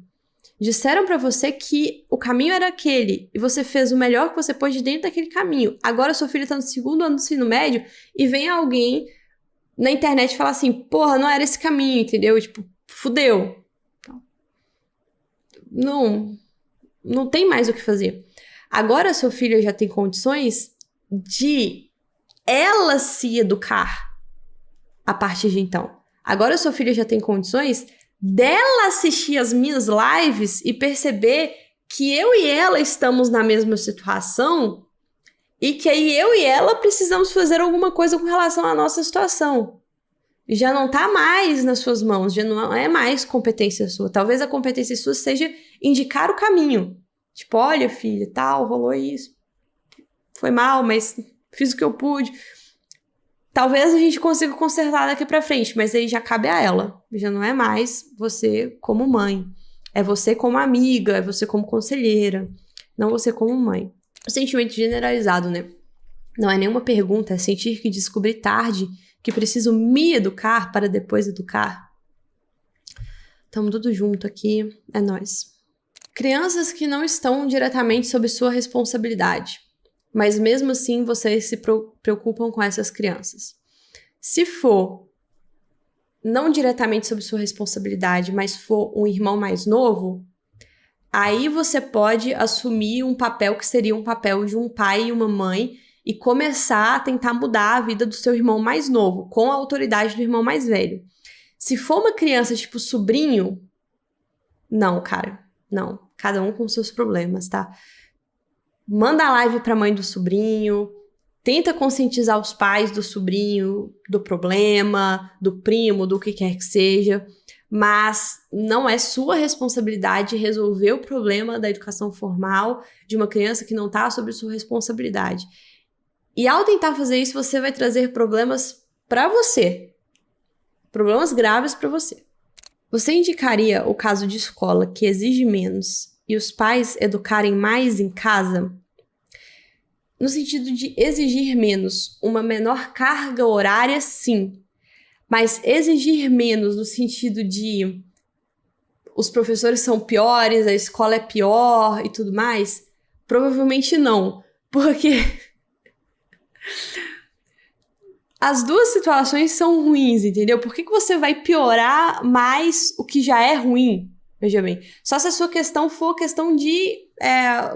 Disseram pra você que o caminho era aquele, e você fez o melhor que você pôde dentro daquele caminho. Agora sua filha tá no 2º ano do ensino médio, e vem alguém na internet falar assim, porra, não era esse caminho, entendeu? Tipo, fudeu. Não tem mais o que fazer. Agora sua filha já tem condições de ela se educar a partir de então. Agora sua filha já tem condições dela assistir as minhas lives e perceber que eu e ela estamos na mesma situação e que aí eu e ela precisamos fazer alguma coisa com relação à nossa situação. Já não tá mais nas suas mãos, já não é mais competência sua. Talvez a competência sua seja indicar o caminho. Tipo, olha, filha, tal, rolou isso. Foi mal, mas fiz o que eu pude. Talvez a gente consiga consertar daqui pra frente, mas aí já cabe a ela. Já não é mais você como mãe. É você como amiga, é você como conselheira, não você como mãe. O sentimento generalizado, né? Não é nenhuma pergunta, é sentir que descobri tarde que preciso me educar para depois educar. Tamo tudo junto aqui, é nóis. Crianças que não estão diretamente sob sua responsabilidade, mas mesmo assim vocês se preocupam com essas crianças. Se for não diretamente sob sua responsabilidade, mas for um irmão mais novo, aí você pode assumir um papel que seria um papel de um pai e uma mãe e começar a tentar mudar a vida do seu irmão mais novo, com a autoridade do irmão mais velho. Se for uma criança tipo sobrinho, não, cara, não. Cada um com seus problemas, tá? Manda a live pra mãe do sobrinho, tenta conscientizar os pais do sobrinho, do problema, do primo, do que quer que seja, mas não é sua responsabilidade resolver o problema da educação formal de uma criança que não tá sob sua responsabilidade. E ao tentar fazer isso, você vai trazer problemas pra você. Problemas graves pra você. Você indicaria o caso de escola que exige menos e os pais educarem mais em casa? No sentido de exigir menos, uma menor carga horária, sim. Mas exigir menos no sentido de os professores são piores, a escola é pior e tudo mais? Provavelmente não. Porque as duas situações são ruins, entendeu? Por que você vai piorar mais o que já é ruim? Veja bem. Só se a sua questão for questão de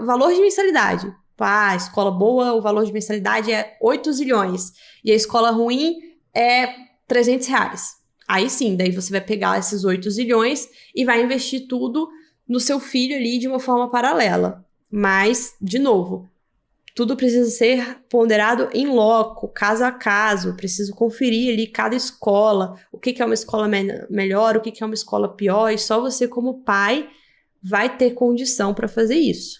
valor de mensalidade. A escola boa, o valor de mensalidade é 8 zilhões. E a escola ruim é 300 reais. Aí sim, daí você vai pegar esses 8 zilhões e vai investir tudo no seu filho ali de uma forma paralela. Mas, de novo, tudo precisa ser ponderado em loco, caso a caso. Preciso conferir ali cada escola, o que é uma escola melhor, o que é uma escola pior. E só você, como pai, vai ter condição para fazer isso.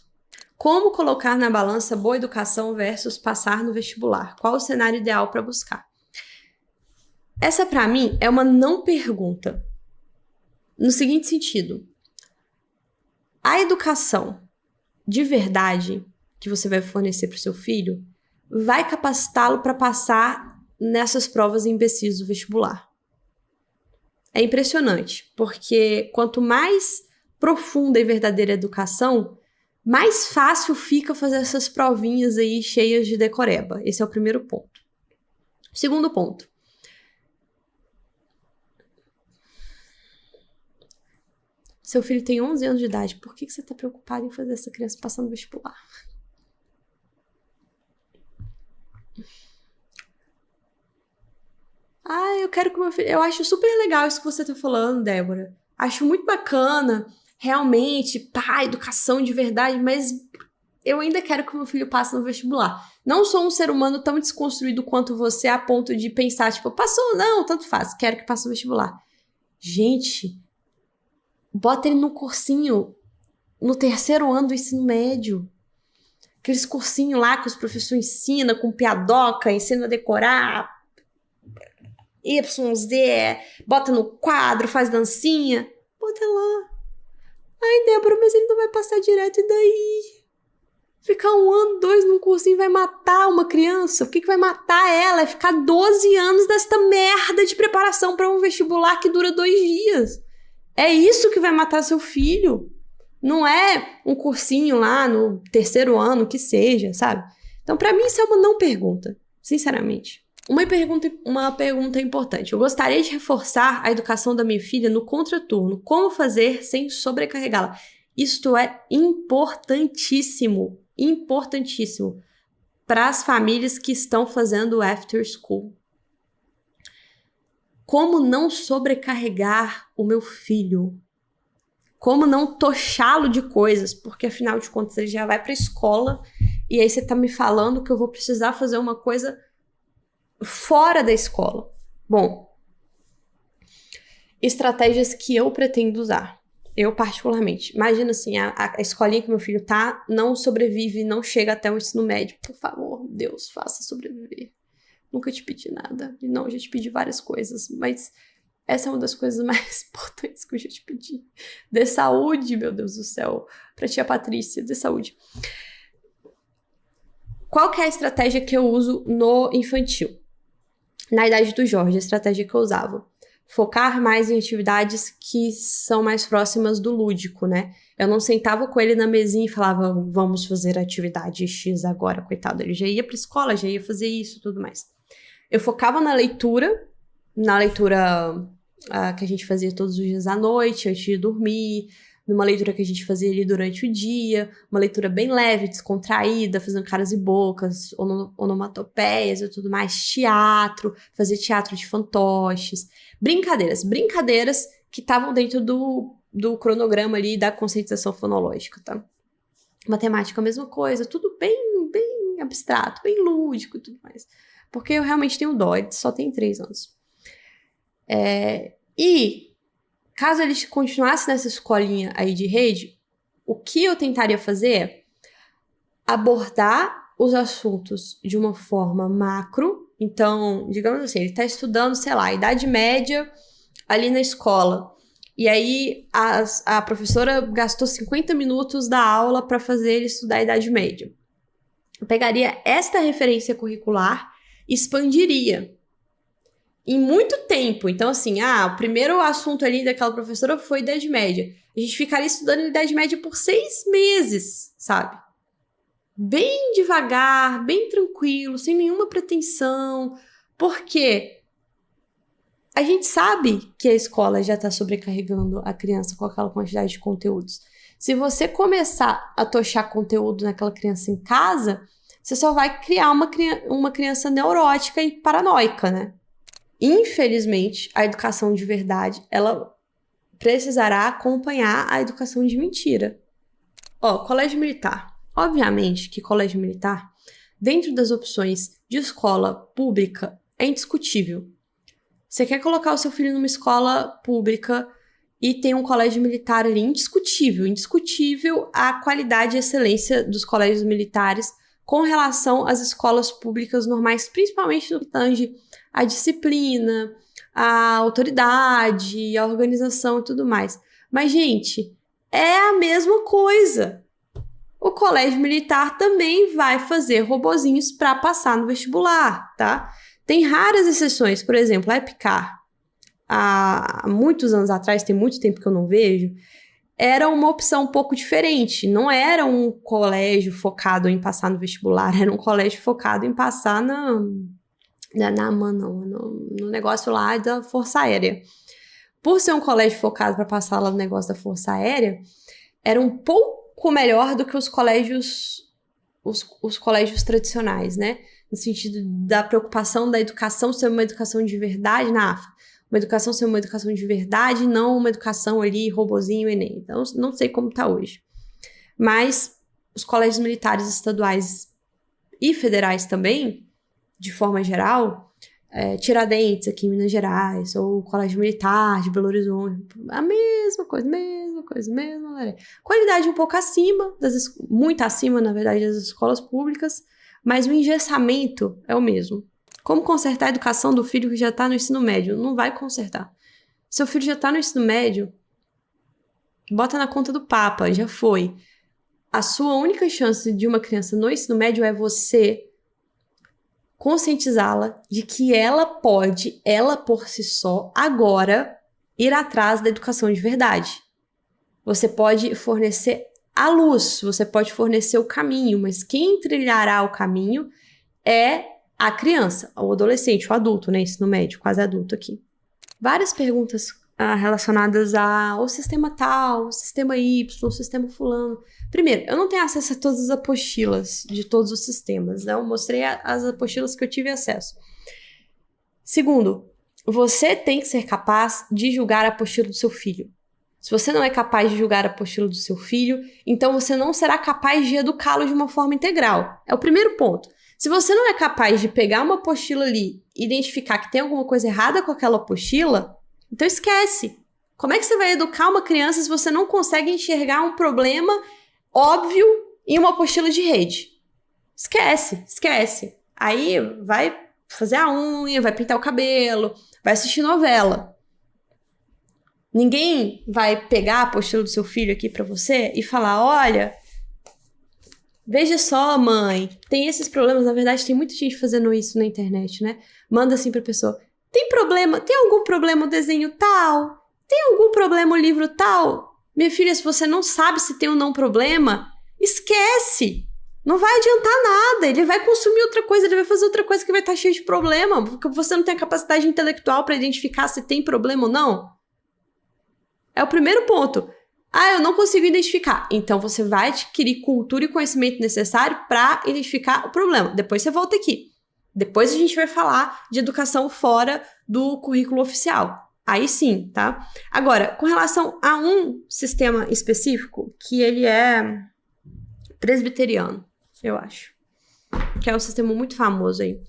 Como colocar na balança boa educação versus passar no vestibular? Qual o cenário ideal para buscar? Essa, para mim, é uma não pergunta. No seguinte sentido, a educação de verdade que você vai fornecer para o seu filho vai capacitá-lo para passar nessas provas imbecis do vestibular. É impressionante, porque quanto mais profunda e verdadeira a educação, mais fácil fica fazer essas provinhas aí cheias de decoreba. Esse é o primeiro ponto. Segundo ponto. Seu filho tem 11 anos de idade. Por que você está preocupado em fazer essa criança passar no vestibular? Eu quero que meu filho... Eu acho super legal isso que você está falando, Débora. Acho muito bacana, realmente, educação de verdade, mas eu ainda quero que meu filho passe no vestibular. Não sou um ser humano tão desconstruído quanto você a ponto de pensar, tipo, passou, não, tanto faz, quero que passe no vestibular. Gente, bota ele no cursinho no 3º ano do ensino médio. Aqueles cursinhos lá que os professores ensinam com piadoca, ensinam a decorar, YZ, bota no quadro, faz dancinha. Bota lá. Ai, Débora, mas ele não vai passar direto, e daí? Ficar 1 ano, 2 num cursinho vai matar uma criança? O que vai matar ela? É ficar 12 anos desta merda de preparação para um vestibular que dura 2 dias. É isso que vai matar seu filho. Não é um cursinho lá no 3º ano, que seja, sabe? Então, pra mim, isso é uma não pergunta, sinceramente. Uma pergunta importante. Eu gostaria de reforçar a educação da minha filha no contraturno. Como fazer sem sobrecarregá-la? Isto é importantíssimo, importantíssimo para as famílias que estão fazendo o after school. Como não sobrecarregar o meu filho? Como não tochá-lo de coisas? Porque, afinal de contas, ele já vai para a escola e aí você tá me falando que eu vou precisar fazer uma coisa fora da escola. Bom, estratégias que eu pretendo usar. Eu, particularmente. Imagina assim, a escolinha que meu filho tá não sobrevive, não chega até o ensino médio. Por favor, Deus, faça sobreviver. Nunca te pedi nada. E não, já te pedi várias coisas, mas essa é uma das coisas mais importantes que eu já te pedi. Dê saúde, meu Deus do céu. Pra tia Patrícia, dê saúde. Qual que é a estratégia que eu uso no infantil? Na idade do Jorge, a estratégia que eu usava. Focar mais em atividades que são mais próximas do lúdico, né? Eu não sentava com ele na mesinha e falava, vamos fazer atividade X agora, coitado. Ele já ia pra escola, já ia fazer isso e tudo mais. Eu focava na leitura que a gente fazia todos os dias à noite, antes de dormir, numa leitura que a gente fazia ali durante o dia, uma leitura bem leve, descontraída, fazendo caras e bocas, onomatopeias e tudo mais, teatro, fazer teatro de fantoches, brincadeiras que estavam dentro do cronograma ali da conscientização fonológica, tá? Matemática, a mesma coisa, tudo bem abstrato, bem lúdico e tudo mais. Porque eu realmente tenho dó, ele só tem 3 anos. E caso ele continuasse nessa escolinha aí de rede, o que eu tentaria fazer é abordar os assuntos de uma forma macro. Então, digamos assim, ele está estudando, sei lá, a Idade Média ali na escola. E aí a professora gastou 50 minutos da aula para fazer ele estudar a Idade Média. Eu pegaria esta referência curricular e expandiria em muito tempo. Então, assim, o primeiro assunto ali daquela professora foi Idade Média. A gente ficaria estudando a Idade Média por 6 meses, sabe? Bem devagar, bem tranquilo, sem nenhuma pretensão. Por quê? A gente sabe que a escola já está sobrecarregando a criança com aquela quantidade de conteúdos. Se você começar a tochar conteúdo naquela criança em casa, você só vai criar uma criança neurótica e paranoica, né? Infelizmente, a educação de verdade, ela precisará acompanhar a educação de mentira. Colégio militar. Obviamente que colégio militar, dentro das opções de escola pública, é indiscutível. Você quer colocar o seu filho numa escola pública e tem um colégio militar ali, indiscutível a qualidade e excelência dos colégios militares com relação às escolas públicas normais, principalmente no que tange a disciplina, a autoridade, a organização e tudo mais. Mas, gente, é a mesma coisa. O colégio militar também vai fazer robozinhos para passar no vestibular, tá? Tem raras exceções, por exemplo, a EPICAR, há muitos anos atrás, tem muito tempo que eu não vejo, era uma opção um pouco diferente. Não era um colégio focado em passar no vestibular, era um colégio focado em passar no negócio lá da Força Aérea. Por ser um colégio focado para passar lá no negócio da Força Aérea, era um pouco melhor do que os colégios tradicionais, né? No sentido da preocupação da educação ser uma educação de verdade na AFA. Uma educação ser uma educação de verdade, não uma educação ali, robozinho, Enem. Então, não sei como tá hoje. Mas os colégios militares estaduais e federais também, de forma geral, Tiradentes aqui em Minas Gerais, ou o Colégio Militar de Belo Horizonte, a mesma coisa. Qualidade um pouco acima, muito acima, na verdade, das escolas públicas, mas o engessamento é o mesmo. Como consertar a educação do filho que já está no ensino médio? Não vai consertar. Seu filho já está no ensino médio, bota na conta do Papa, já foi. A sua única chance de uma criança no ensino médio é você conscientizá-la de que ela pode, ela por si só, agora, ir atrás da educação de verdade. Você pode fornecer a luz, você pode fornecer o caminho, mas quem trilhará o caminho é a criança, o adolescente, o adulto, né? Ensino médio, quase adulto aqui. Várias perguntas relacionadas ao sistema tal, o sistema Y, o sistema fulano. Primeiro, eu não tenho acesso a todas as apostilas de todos os sistemas, né? Eu mostrei as apostilas que eu tive acesso. Segundo, você tem que ser capaz de julgar a apostila do seu filho. Se você não é capaz de julgar a apostila do seu filho, então você não será capaz de educá-lo de uma forma integral. É o primeiro ponto. Se você não é capaz de pegar uma apostila ali e identificar que tem alguma coisa errada com aquela apostila, então esquece. Como é que você vai educar uma criança se você não consegue enxergar um problema óbvio em uma apostila de rede? Esquece. Aí vai fazer a unha, vai pintar o cabelo, vai assistir novela. Ninguém vai pegar a apostila do seu filho aqui pra você e falar, olha, veja só, mãe, tem esses problemas. Na verdade, tem muita gente fazendo isso na internet, né? Manda assim pra pessoa, tem algum problema o desenho tal? Tem algum problema o livro tal? Minha filha, se você não sabe se tem ou não problema, esquece. Não vai adiantar nada. Ele vai consumir outra coisa, ele vai fazer outra coisa que vai estar cheio de problema, porque você não tem a capacidade intelectual pra identificar se tem problema ou não. É o primeiro ponto. Ah, eu não consigo identificar. Então, você vai adquirir cultura e conhecimento necessário para identificar o problema. Depois você volta aqui. Depois a gente vai falar de educação fora do currículo oficial. Aí sim, tá? Agora, com relação a um sistema específico, que ele é presbiteriano, eu acho. Que é um sistema muito famoso aí.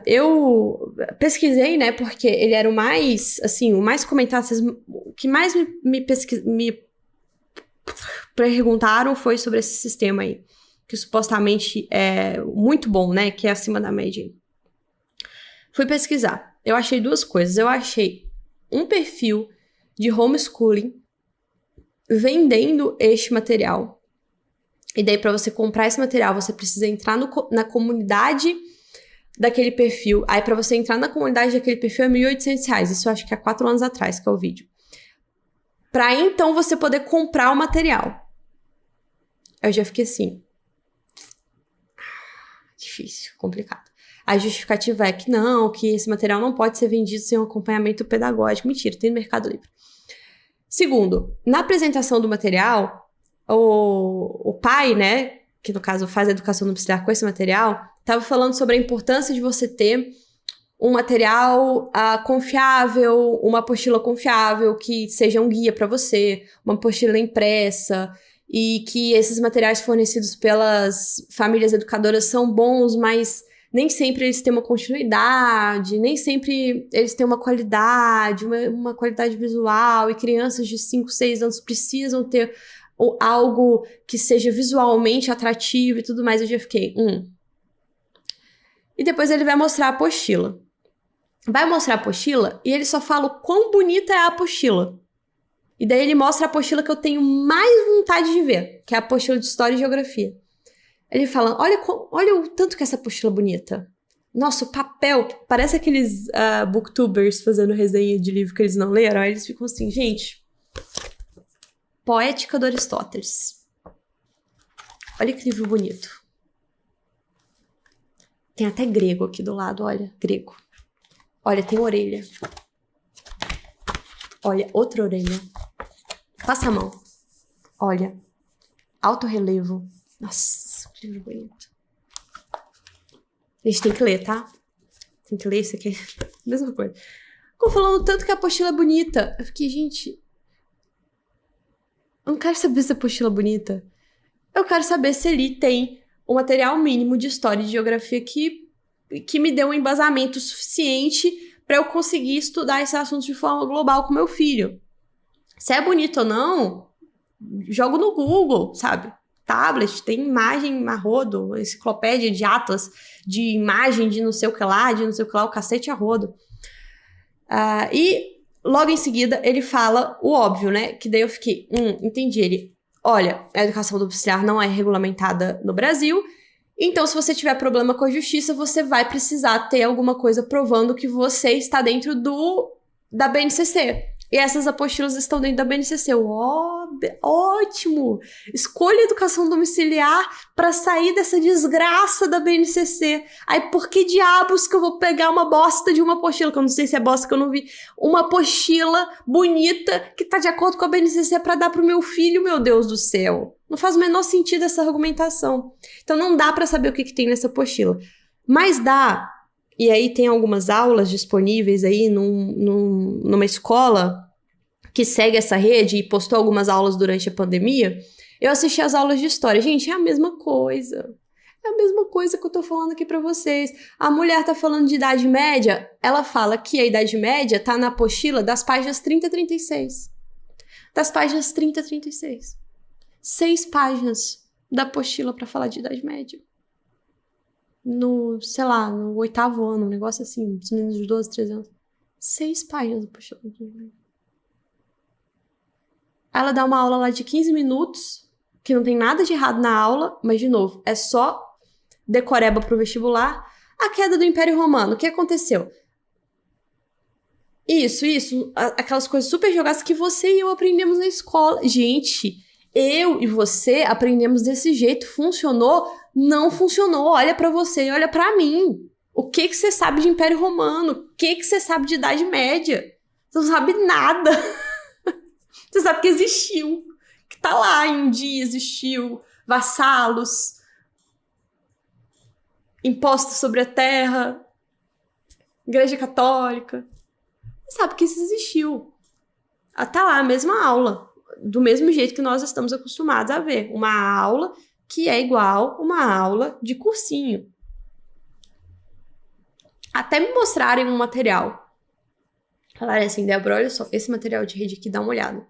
Eu pesquisei, né, porque ele era o mais, assim, o mais comentado, o que mais me perguntaram foi sobre esse sistema aí, que supostamente é muito bom, né, que é acima da média. Fui pesquisar, eu achei duas coisas, eu achei um perfil de homeschooling vendendo este material, e daí para você comprar esse material, você precisa entrar na comunidade daquele perfil. Aí, pra você entrar na comunidade daquele perfil, é R$1.800. Isso eu acho que há 4 anos atrás, que é o vídeo. Pra então você poder comprar o material. Eu já fiquei assim. Difícil, complicado. A justificativa é que não, que esse material não pode ser vendido sem um acompanhamento pedagógico. Mentira, tem no Mercado Livre. Segundo, na apresentação do material, o pai, né, que no caso faz a educação domiciliar com esse material, estava falando sobre a importância de você ter um material confiável, uma apostila confiável, que seja um guia para você, uma apostila impressa, e que esses materiais fornecidos pelas famílias educadoras são bons, mas nem sempre eles têm uma continuidade, nem sempre eles têm uma qualidade, uma qualidade visual, e crianças de 5, 6 anos precisam ter algo que seja visualmente atrativo e tudo mais. Eu já fiquei, E depois ele vai mostrar a apostila. Vai mostrar a apostila e ele só fala o quão bonita é a apostila. E daí ele mostra a apostila que eu tenho mais vontade de ver, que é a apostila de História e Geografia. Ele fala, olha o tanto que essa apostila é bonita. Nossa, o papel, parece aqueles booktubers fazendo resenha de livro que eles não leram. Aí eles ficam assim, gente, Poética do Aristóteles. Olha que livro bonito. Tem até grego aqui do lado, olha, grego. Olha, tem orelha. Olha, outra orelha. Passa a mão. Olha, alto relevo. Nossa, que livro bonito. A gente tem que ler, tá? Tem que ler isso aqui. Mesma coisa. Ficou falando tanto que a apostila é bonita. Eu fiquei, gente... Eu não quero saber se a apostila é bonita. Eu quero saber se ele tem o material mínimo de História e de Geografia que me dê um embasamento suficiente para eu conseguir estudar esse assunto de forma global com meu filho. Se é bonito ou não, jogo no Google, sabe? Tablet, tem imagem a rodo, enciclopédia de atlas, de imagem de não sei o que lá, o cacete a rodo. E logo em seguida ele fala o óbvio, né? Que daí eu fiquei, entendi. Ele, olha, a educação domiciliar não é regulamentada no Brasil, então se você tiver problema com a justiça, você vai precisar ter alguma coisa provando que você está dentro da BNCC. E essas apostilas estão dentro da BNCC. Ótimo! Escolha educação domiciliar para sair dessa desgraça da BNCC. Aí, por que diabos que eu vou pegar uma bosta de uma apostila, que eu não sei se é bosta que eu não vi, uma apostila bonita que tá de acordo com a BNCC para dar pro meu filho, meu Deus do céu. Não faz o menor sentido essa argumentação. Então, não dá para saber o que tem nessa apostila. Mas dá... E aí tem algumas aulas disponíveis aí numa escola que segue essa rede e postou algumas aulas durante a pandemia. Eu assisti as aulas de história. Gente, é a mesma coisa. É a mesma coisa que eu tô falando aqui pra vocês. A mulher tá falando de Idade Média, ela fala que a Idade Média tá na apostila das páginas 30 a 36. Das páginas 30 a 36. 6 páginas da apostila pra falar de Idade Média. No 8º ano, um negócio assim, os meninos de 12, 13 anos. 6 páginas da apostila. Ela dá uma aula lá de 15 minutos, que não tem nada de errado na aula, mas, de novo, é só decoreba pro vestibular. A queda do Império Romano, o que aconteceu? Isso, aquelas coisas super jogadas que você e eu aprendemos na escola. Gente, eu e você aprendemos desse jeito. Funcionou? Não funcionou. Olha pra você e olha pra mim. O que você sabe de Império Romano? O que você sabe de Idade Média? Você não sabe nada. Você sabe que existiu, que tá lá em um dia, existiu vassalos, impostos sobre a terra, igreja católica. Você sabe que isso existiu. Tá lá a mesma aula, do mesmo jeito que nós estamos acostumados a ver. Uma aula que é igual uma aula de cursinho. Até me mostrarem um material. Falarem assim, Débora, olha só, esse material de rede aqui, dá uma olhada.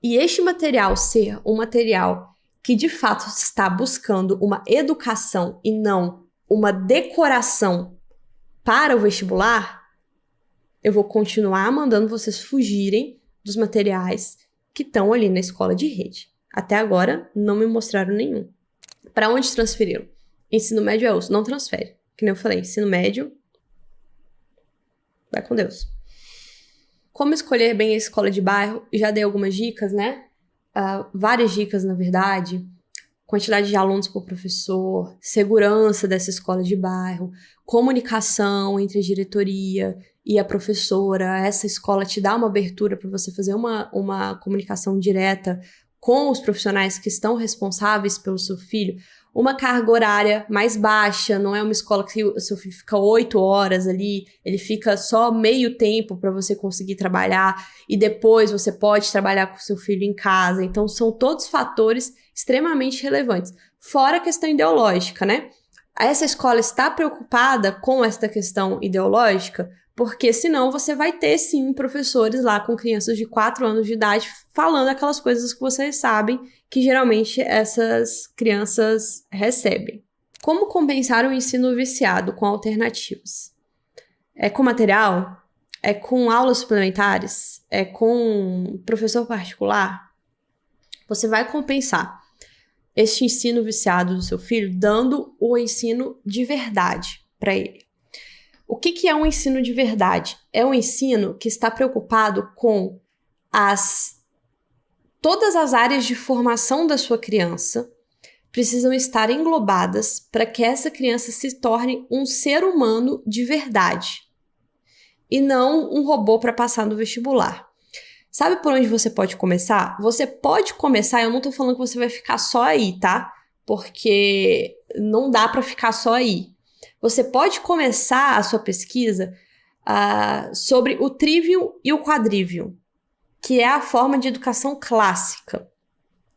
E este material ser um material que de fato está buscando uma educação e não uma decoração para o vestibular, eu vou continuar mandando vocês fugirem dos materiais que estão ali na escola de rede. Até agora, não me mostraram nenhum. Para onde transferiram? Ensino médio é osso, não transfere. Que nem eu falei, ensino médio, vai com Deus. Como escolher bem a escola de bairro? Já dei algumas dicas, né? Várias dicas, na verdade. Quantidade de alunos por professor, segurança dessa escola de bairro, comunicação entre a diretoria e a professora. Essa escola te dá uma abertura para você fazer uma comunicação direta com os profissionais que estão responsáveis pelo seu filho. Uma carga horária mais baixa, não é uma escola que o seu filho fica 8 horas ali, ele fica só meio tempo para você conseguir trabalhar e depois você pode trabalhar com o seu filho em casa. Então, são todos fatores extremamente relevantes. Fora a questão ideológica, né? Essa escola está preocupada com esta questão ideológica, porque senão você vai ter, sim, professores lá com crianças de 4 anos de idade falando aquelas coisas que vocês sabem que geralmente essas crianças recebem. Como compensar o ensino viciado com alternativas? É com material? É com aulas suplementares? É com professor particular? Você vai compensar este ensino viciado do seu filho dando o ensino de verdade para ele. O que é um ensino de verdade? É um ensino que está preocupado com todas as áreas de formação da sua criança precisam estar englobadas para que essa criança se torne um ser humano de verdade e não um robô para passar no vestibular. Sabe por onde você pode começar? Você pode começar, eu não tô falando que você vai ficar só aí, tá? Porque não dá para ficar só aí. Você pode começar a sua pesquisa sobre o trivium e o quadrivium, que é a forma de educação clássica.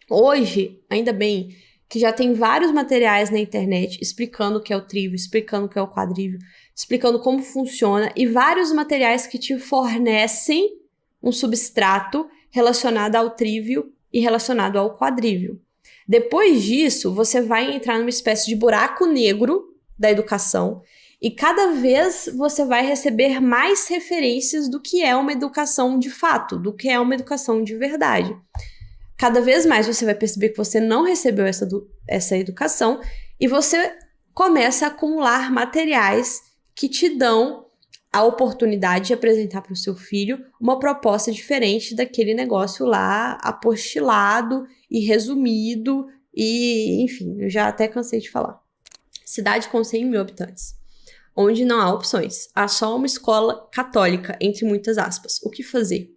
Hoje, ainda bem, que já tem vários materiais na internet explicando o que é o trivium, explicando o que é o quadrivium, explicando como funciona, e vários materiais que te fornecem um substrato relacionado ao trivium e relacionado ao quadrivium. Depois disso, você vai entrar numa espécie de buraco negro da educação e cada vez você vai receber mais referências do que é uma educação de fato, do que é uma educação de verdade. Cada vez mais você vai perceber que você não recebeu essa educação e você começa a acumular materiais que te dão a oportunidade de apresentar para o seu filho uma proposta diferente daquele negócio lá apostilado e resumido e, enfim, eu já até cansei de falar. Cidade com 100 mil habitantes, onde não há opções. Há só uma escola católica, entre muitas aspas. O que fazer?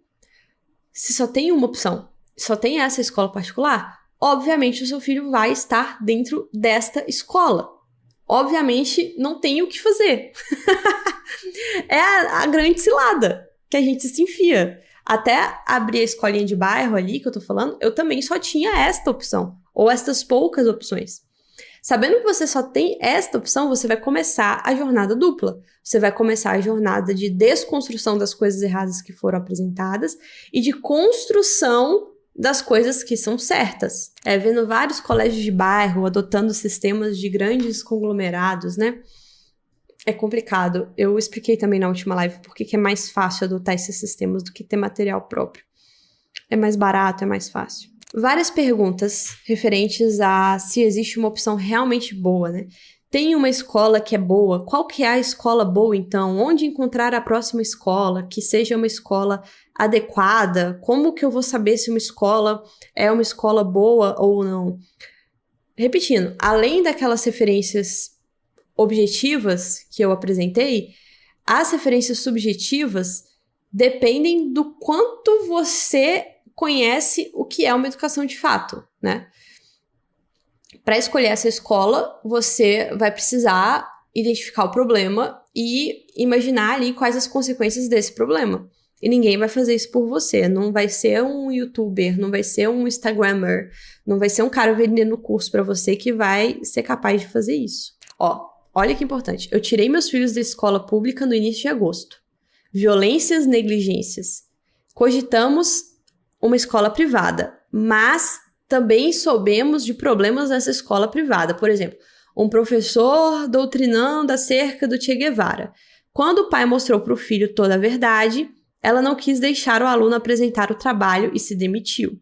Se só tem uma opção, só tem essa escola particular, obviamente o seu filho vai estar dentro desta escola. Obviamente não tem o que fazer. É a grande cilada que a gente se enfia. Até abrir a escolinha de bairro ali que eu tô falando, eu também só tinha esta opção, ou estas poucas opções. Sabendo que você só tem esta opção, você vai começar a jornada dupla. Você vai começar a jornada de desconstrução das coisas erradas que foram apresentadas e de construção das coisas que são certas. Vendo vários colégios de bairro adotando sistemas de grandes conglomerados, né? É complicado. Eu expliquei também na última live por que é mais fácil adotar esses sistemas do que ter material próprio. É mais barato, é mais fácil. Várias perguntas referentes a se existe uma opção realmente boa, né? Tem uma escola que é boa? Qual que é a escola boa, então? Onde encontrar a próxima escola que seja uma escola adequada? Como que eu vou saber se uma escola é uma escola boa ou não? Repetindo, além daquelas referências objetivas que eu apresentei, as referências subjetivas dependem do quanto você conhece o que é uma educação de fato, né? Para escolher essa escola, você vai precisar identificar o problema e imaginar ali quais as consequências desse problema. E ninguém vai fazer isso por você. Não vai ser um youtuber, não vai ser um instagrammer, não vai ser um cara vendendo curso para você que vai ser capaz de fazer isso. Ó, olha que importante. Eu tirei meus filhos da escola pública no início de agosto. Violências, negligências. Cogitamos uma escola privada, mas também soubemos de problemas nessa escola privada. Por exemplo, um professor doutrinando acerca do Che Guevara. Quando o pai mostrou para o filho toda a verdade, ela não quis deixar o aluno apresentar o trabalho e se demitiu.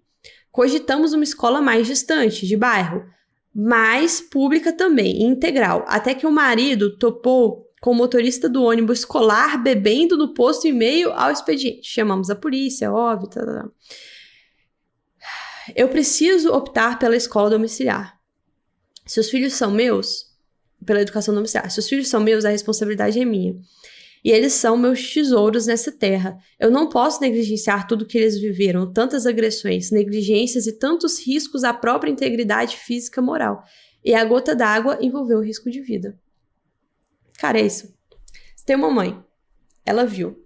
Cogitamos uma escola mais distante, de bairro, mas pública também, integral, até que o marido topou com o motorista do ônibus escolar bebendo no posto em meio ao expediente. Chamamos a polícia, óbvio. Eu preciso optar pela escola domiciliar. Se os filhos são meus, pela educação domiciliar, se os filhos são meus, a responsabilidade é minha. E eles são meus tesouros nessa terra. Eu não posso negligenciar tudo que eles viveram, tantas agressões, negligências e tantos riscos à própria integridade física e moral. E a gota d'água envolveu o risco de vida. Cara, é isso. Você tem uma mãe, ela viu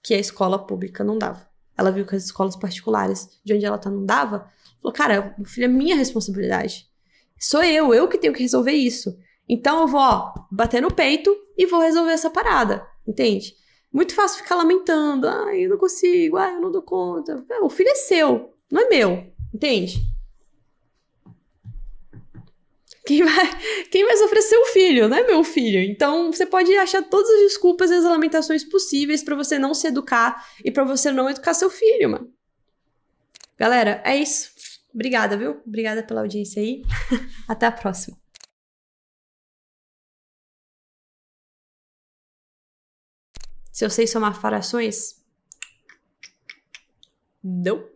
que a escola pública não dava. Ela viu que as escolas particulares, de onde ela tá, não dava. Falou, cara, o filho é minha responsabilidade. Sou eu que tenho que resolver isso. Então eu vou, bater no peito e vou resolver essa parada, entende? Muito fácil ficar lamentando, eu não consigo, eu não dou conta. O filho é seu, não é meu, entende? Quem vai sofrer é seu filho, não é meu filho. Então você pode achar todas as desculpas e as lamentações possíveis pra você não se educar e pra você não educar seu filho, mano. Galera, é isso. Obrigada, viu? Obrigada pela audiência aí. Até a próxima. Se eu sei somar frações? Não.